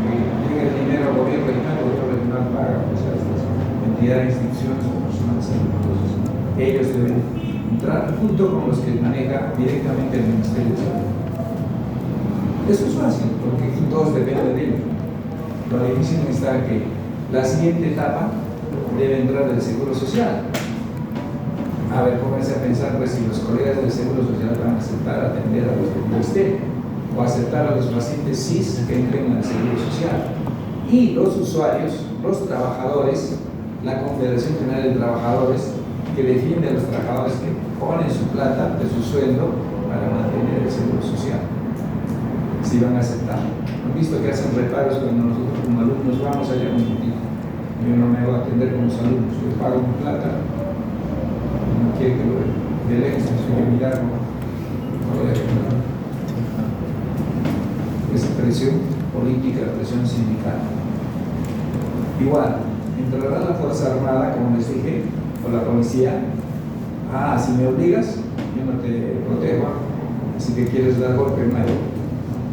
Que llega el dinero al gobierno regional, el gobierno regional paga pues, a estas entidades, instituciones o personas. Entonces, ellos deben entrar junto con los que maneja directamente el Ministerio de Salud. Eso es fácil, porque todos dependen de ellos. Lo difícil está que la siguiente etapa debe entrar del Seguro Social. A ver, pónganse a pensar pues, si los colegas del Seguro Social van a aceptar atender a los del PST o aceptar a los pacientes CIS que entren al Seguro Social. Y los usuarios, los trabajadores, la Confederación General de Trabajadores, que defiende a los trabajadores que ponen su plata de su sueldo para mantener el Seguro Social. Si van a aceptar. Han visto que hacen reparos cuando nosotros como alumnos vamos allá un poquito. Yo no me voy a atender con los alumnos, yo pago mi plata. No quiere que lo de lejos no se quiere mirar, no lo dejo. Es presión política, presión sindical. Igual, entrará la Fuerza Armada, como les dije, o la policía. Si me obligas, yo no te protejo. Si te quieres dar golpe, Mario.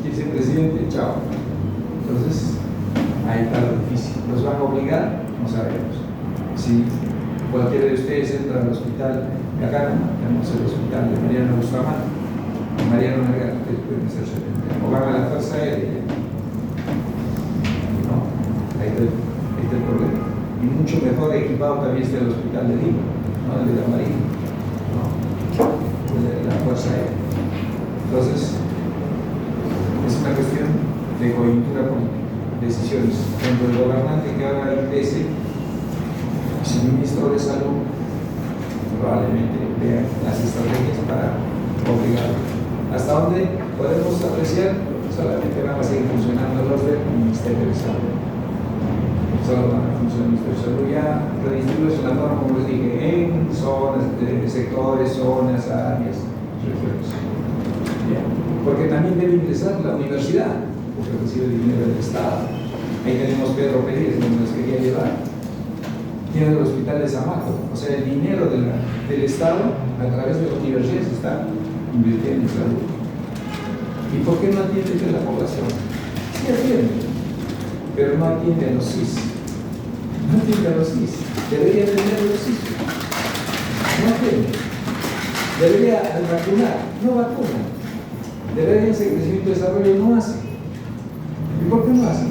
¿Quieres ser presidente? Chao. Entonces, ahí está lo difícil. ¿Los van a obligar? No sabemos. Si cualquiera de ustedes entra al hospital de acá, tenemos el hospital de Mariano Bustamante, Mariano Melgar, que pueden ser 70, o van a la Fuerza Aérea. No, ahí está el problema. Y mucho mejor equipado también está el hospital de Lima, no el de la Marina, no, el de la Fuerza Aérea. Entonces, es una cuestión de coyuntura política, decisiones. Cuando el gobernante que ahora IPS, si el ministro de Salud, probablemente vea las estrategias para obligarlo. ¿Hasta dónde podemos apreciar? Solamente van a seguir funcionando los del Ministerio de Salud. Solo van a funcionar el Ministerio de Salud. Ya redistribuirse la norma, como les dije, en zonas, sectores, zonas, áreas, regiones. Bien. Porque también debe ingresar la universidad, porque recibe dinero del Estado. Ahí tenemos Pedro Pérez, donde nos quería llevar. Tiene el hospital de Zamaco, o sea, el dinero del Estado a través de la universidad se está invirtiendo en salud. ¿Y por qué no atiende a la población? Sí atiende, pero no atiende a los CIS. No atiende a los CIS. Debería atender a los CIS. No atiende. Debería vacunar, no vacuna. Debería hacer crecimiento y desarrollo, no hace. ¿Y por qué no hace?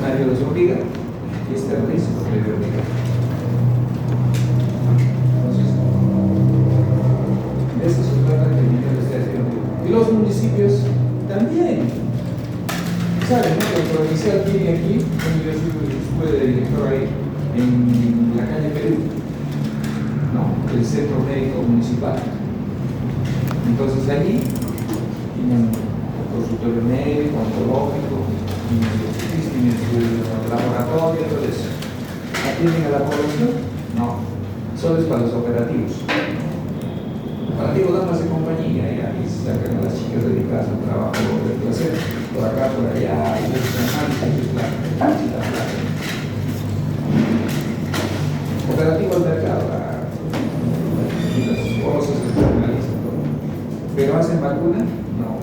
Nadie los obliga. Y este riesgo debe obligar. Entonces, eso se trata del nivel de estación. Y los municipios también. ¿Saben? ¿No? El provincial tiene aquí, yo estuve de director ahí, en la calle Perú, ¿no? El centro médico municipal. Entonces allí tienen consultorio médico, oncológico, tienes tu laboratorio, todo eso. ¿Atienden a la población? No, solo es para los operativos. Operativos damas de compañía, y ahí sacan a las chicas dedicadas al trabajo del placer, por acá, por allá, y operativo al mercado, y los cosas se personalizan todo. ¿Pero hacen vacuna? No.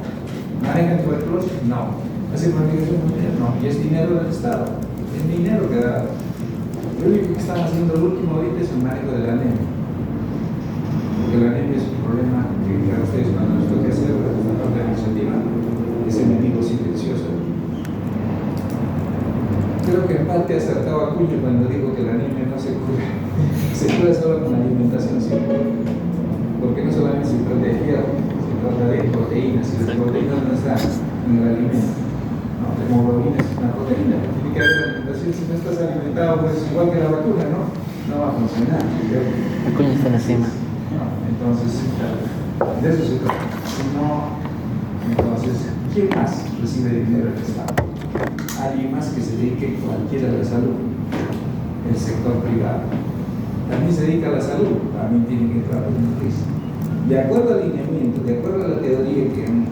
¿Manejan tuberculosis? No. ¿Hacen manejación mundial? No. Y es dinero del Estado, es dinero que da. Lo único que están haciendo el último ahorita es el manejo de la anemia. Porque la anemia es un problema que a ustedes cuando les toque hacer la parte administrativa es enemigo silencioso. Creo que en parte ha acertado a Cuño cuando dijo que la anemia no se cura, se cura solo con la alimentación simple. Porque no solamente se trata de hierro, se trata de proteínas, y las proteínas no están en el alimento. No, la hemoglobina es una proteína, tiene que haber alimentación. Si no estás alimentado, pues igual que la vacuna, no va a funcionar. La cuña está encima. No, entonces, de eso se trata. Si no, entonces, ¿quién más recibe dinero del Estado? Alguien más que se dedique cualquiera a la salud, el sector privado. También se dedica a la salud, también tiene que entrar en una crisis. De acuerdo al lineamiento, de acuerdo a la teoría que han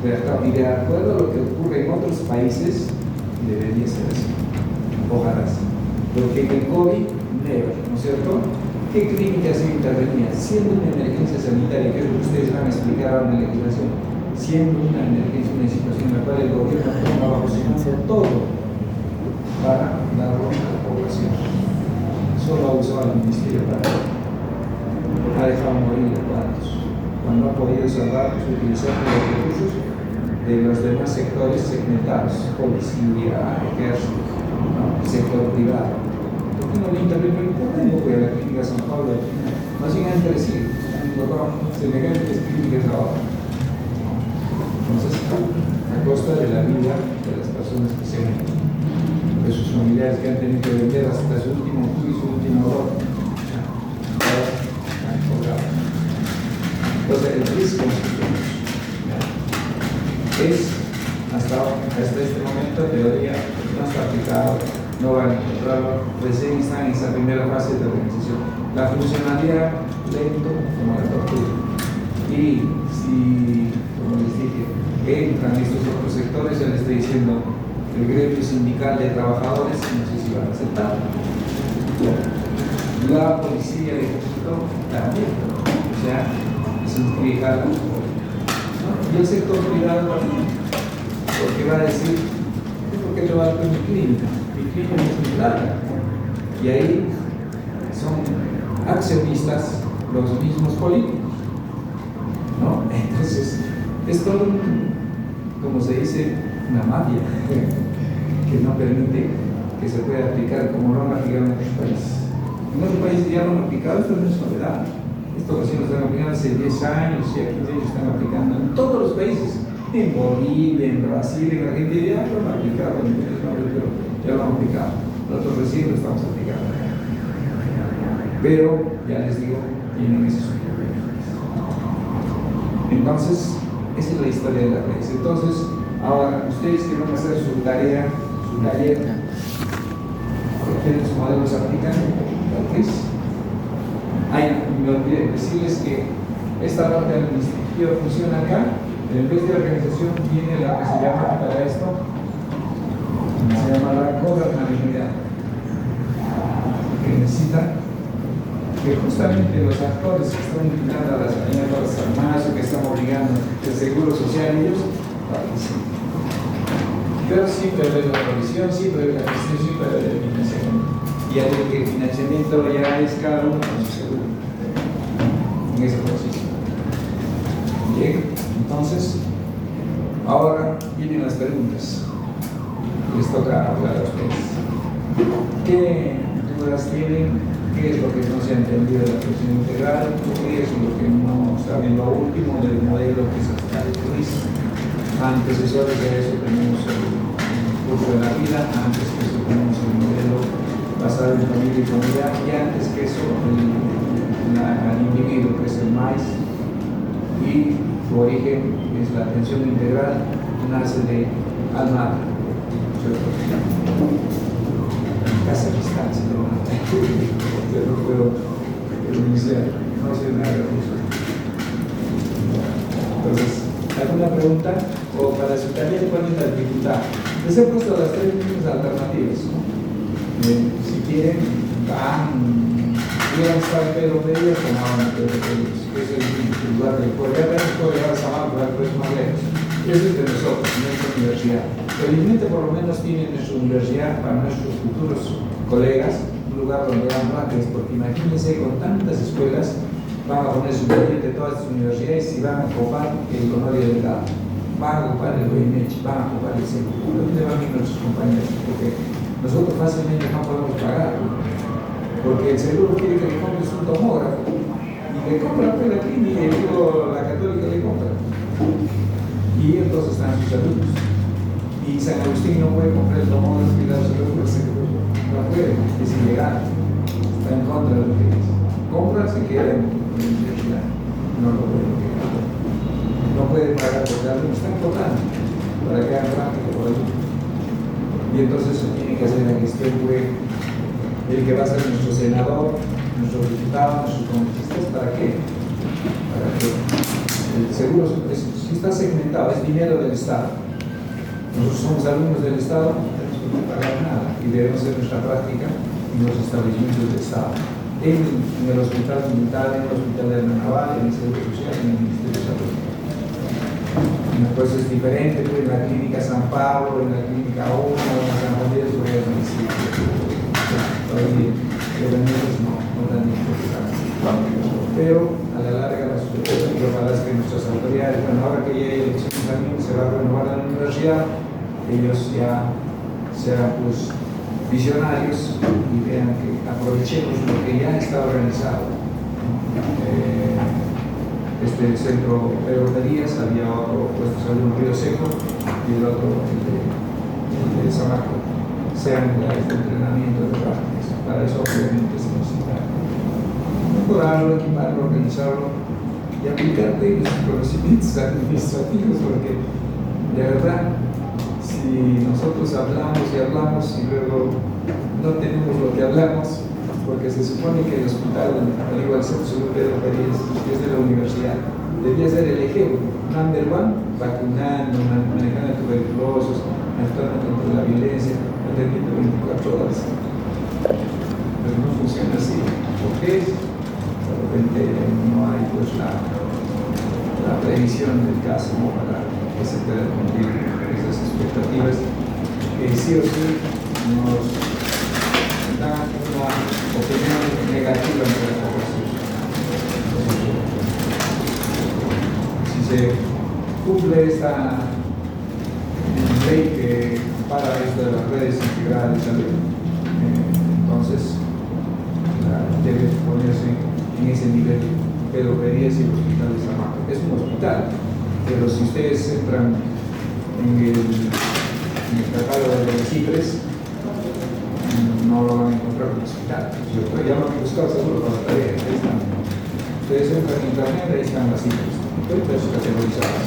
redactado y de acuerdo a lo que ocurre en otros países, debería ser así. Ojalá sí. Porque en el COVID, never, ¿no es cierto? ¿Qué clínicas se intervenían? Siendo una emergencia sanitaria, que es lo que ustedes van a explicar ahora en la legislación, siendo una emergencia, una situación en la cual el gobierno toma bajo su mano todo para darlo a la población. Solo ha usado al ministerio para ha dejado morir a cuantos. Cuando ha podido salvar, utilizando los recursos de los demás sectores segmentados, policía, ejército, ¿no? Sector privado. ¿Por qué no le intervino el Internet? Voy a la clínica San Pablo, más bien han crecido, han logrado semejantes clínicas ahora. Entonces, a costa de la vida de las personas que se ven, de sus familiares que han tenido que vender hasta su último juicio, su último dolor, ahora han cobrado. Entonces, el riesgo es, hasta este momento, teoría, no está aplicado, no van a encontrarlo, recién están en esa primera fase de organización. La funcionalidad, lento como la tortura. Y si, como les dije, entran estos otros sectores, ya les estoy diciendo, el gremio sindical de trabajadores, no sé si van a aceptar. La policía de ejército también, o sea, es un tribunal, ¿no? Y el sector privado también, porque va a decir, ¿por qué trabajo en mi clínica? Mi clínica es mi plata. Y ahí son accionistas los mismos políticos, ¿no? Entonces, es todo como se dice, una mafia que no permite que se pueda aplicar como lo han aplicado en otros países. En otros países ya lo han aplicado, esto no es novedad. Esto recién lo están aplicando hace 10 años, ya 15 años están aplicando en todos los países. En Bolivia, en Brasil, en Argentina, ya lo han aplicado, pero ya lo han aplicado. Nosotros recién lo estamos aplicando. Pero, ya les digo, tienen esos problemas. Entonces, esa es la historia de la redes. Entonces, ahora, ustedes que van a hacer su tarea, su taller, ¿tienen sus modelos aplican? Me olvidé decirles que esta parte administrativa funciona acá. En vez de organización tiene la que se llama para esto, se llama la gobernabilidad, que necesita que justamente los actores que están invitando a las armadas o que están obligando el seguro social, ellos participen. Pero siempre hay la provisión, siempre hay la gestión, siempre hay el financiamiento. Y hay que el financiamiento ya es cada uno con su seguro en ese proceso. Bien, entonces, ahora vienen las preguntas. Les toca hablar a ustedes. ¿Qué dudas tienen? ¿Qué es lo que no se ha entendido de la atención integral? ¿Qué es lo que no saben? Lo último del modelo que se caracteriza. Antecesores de eso tenemos el curso de la vida, antes que eso tenemos el modelo basado en familia y comunidad, y antes que eso el individuo, que es el MAIS, y su origen es la atención integral, nace de Almada, casi a distancia, no puedo pronunciar, no sé nada de eso. Entonces, ¿alguna pregunta? O para su taller, ¿cuál es la dificultad? Les he puesto las tres mismas alternativas, ¿no? Si quieren, pudieran estar en Pedro Pérez, tomaban a Pedro Pérez, que es el lugar del pueblo. Ya apenas puedo llegar a Samar, pero es más lejos. Eso es de nosotros, nuestra universidad. Felizmente, por lo menos, tienen nuestra universidad para nuestros futuros colegas, un lugar donde dan clases, porque imagínense, con tantas escuelas, van a poner su de todas estas universidades y van a ocupar el Honorio del Estado, van a ocupar el OIMECH, van a ocupar el CENTO. ¿Dónde van a ir nuestros compañeros? Porque nosotros fácilmente no podemos pagar, porque el seguro quiere que le compres un tomógrafo y le compra pues, la clínica y luego la católica le compra. Y entonces están sus alumnos. Y San Agustín no puede comprar el tomógrafo y dárselo por el seguro. No puede, es ilegal, está en contra de lo que dice. Compra, se queda en la universidad, no lo puede pagar. No puede pagar porque los alumnos están cobrando para que hagan práctica por alumno. Y entonces se tiene que hacer la gestión web, el que va a ser nuestro senador, nuestro diputado, nuestros congresistas, ¿para qué? Para que el seguro, si está segmentado, es dinero del Estado. Nosotros somos alumnos del Estado, no tenemos que pagar nada y debemos hacer nuestra práctica en los establecimientos del Estado. En el hospital militar, en el hospital de la Naval, en el Seguro Social, en el Ministerio de Salud. Pues es diferente, pues, en la clínica San Pablo, en la clínica 1, en San Juan de Dios, en el municipio. Los niños no dan importancia. Pero a la larga, las ojalá que nuestras autoridades, bueno, ahora que ya hay elecciones también, se va a renovar la universidad, ellos ya sean pues visionarios y vean que aprovechemos lo que ya está organizado. Este centro de loterías, había otro puesto, salió un Río Seco y el otro, el de Zamaco, sean este entrenamiento de prácticas. Para eso obviamente se necesita mejorarlo, equiparlo, organizarlo y aplicar de los conocimientos administrativos, porque de verdad, si nosotros hablamos y hablamos y luego no tenemos lo que hablamos, porque se supone que el hospital, al igual que el Centro Pedro Pérez, es de la universidad, debía ser el ejemplo, number one, vacunando, manejando tuberculosis, actuando contra la violencia, atendiendo 24 horas. Pero no funciona así. ¿Por qué? De repente no hay pues la previsión del caso, ¿no? Para que se puedan cumplir esas expectativas que sí o sí nos dan una opinión negativa entre la población. Si se cumple esta ley que para esto de las redes integrales de salud, entonces debe ponerse en ese nivel Pedro Pérez y el hospital de Zamaco. Es un hospital, pero si ustedes entran en el catálogo de los CIPRES, no lo van a encontrar en el hospital. Ya lo han buscado seguro para la tarea, ahí están. Ustedes entran en internet, ahí están las CIPRES, todas categorizadas.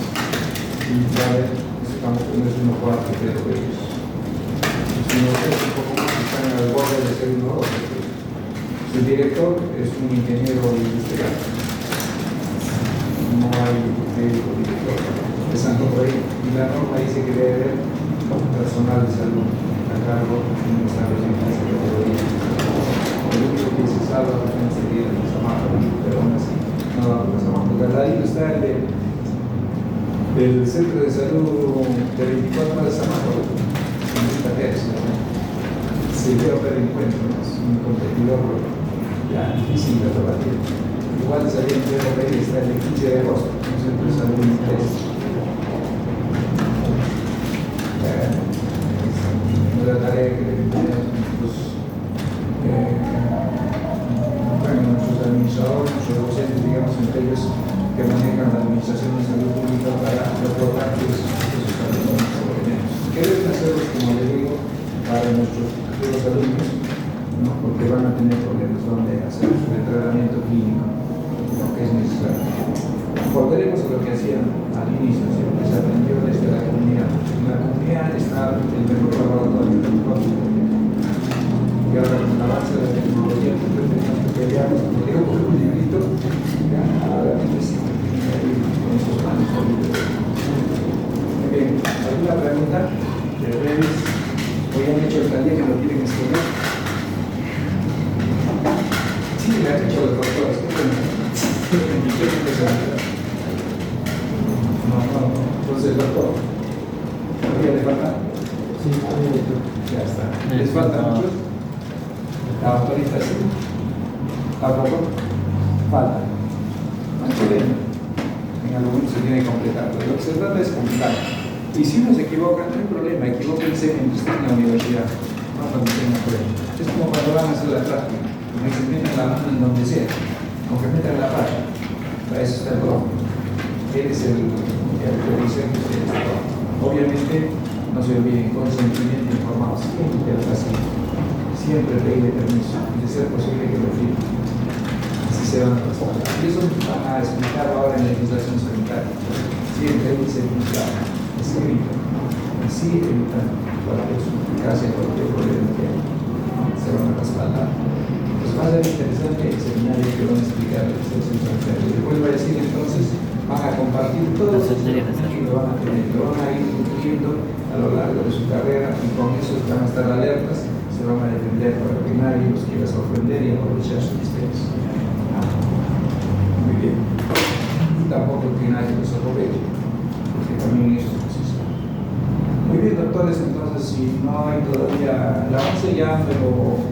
Y ya ven, estamos en el 1/4 de Pedro Pérez. Si no es un poco más, están en el borde de ser uno o dos. El director es un ingeniero industrial. No hay médico director. Empezando por ahí. Y la norma dice que debe haber personal de salud a cargo de un establecimiento de esa categoría. El único que se salva sería el Zamaco, pero aún así no va a pasar. Porque al lado está el centro de salud de 24 horas de Zamaco, en esta tercia. Se debe haber encuentro, es un competidor ya difícil de rebatir. Igual salía en Pedro Pérez, está el 15 de agosto, un centro de salud en la tarea que tenemos nuestros administradores, nuestros docentes, digamos, entre ellos que manejan la administración de salud pública para reportar esos alumnos que tenemos. ¿Qué deben hacerlos, como les digo, para nuestros futuros alumnos? ¿No? Porque van a tener problemas donde hacer su entrenamiento clínico, lo que es necesario. Volveremos a lo que hacían al inicio, lo que se aprendió desde la comunidad. avance de la tecnología, siempre tenemos que pelear, como digo, por un librito, ahora sí, con esos manos. Muy bien, ¿alguna pregunta? De redes, hoy han hecho el taller que lo quieren escoger. Sí, le han hecho los doctores, qué bueno. No, entonces, doctor, ¿todavía le falta? Sí, Ya está. ¿Les falta mucho? La autorización. ¿Tampoco? Falta. No hay problema. En algún momento se tiene que completar. Pero lo que se trata es completar. Y si uno se equivoca, no hay problema. Equivóquense en la universidad. No cuando tengan prueba. Es como cuando van a hacer la práctica. Que se meten la mano en donde sea. Aunque metan la pata. Para eso está el profe. Él es el que dice que ustedes trabajan. Obviamente, no se olviden, consentimiento informado, siempre así, siempre pedirle permiso, de ser posible que lo firme. Así se van a respaldar. Y eso van a explicar ahora en la legislación sanitaria. Siempre dice claro, escrito. Así evitan cualquier suplicacia, cualquier problema que se van a respaldar. Pues va a ser interesante el seminario que van a explicar la legislación sanitaria. Y después va a decir entonces, van a compartir todo eso y lo van a tener, lo van a ir incluyendo a lo largo de su carrera y con eso van a estar alertas, se van a defender para que nadie los quiera sorprender y aprovechar su distancia. Muy bien. Y tampoco que nadie los aproveche, porque también eso es posible. Muy bien, doctores, entonces si no hay todavía el avance ya, pero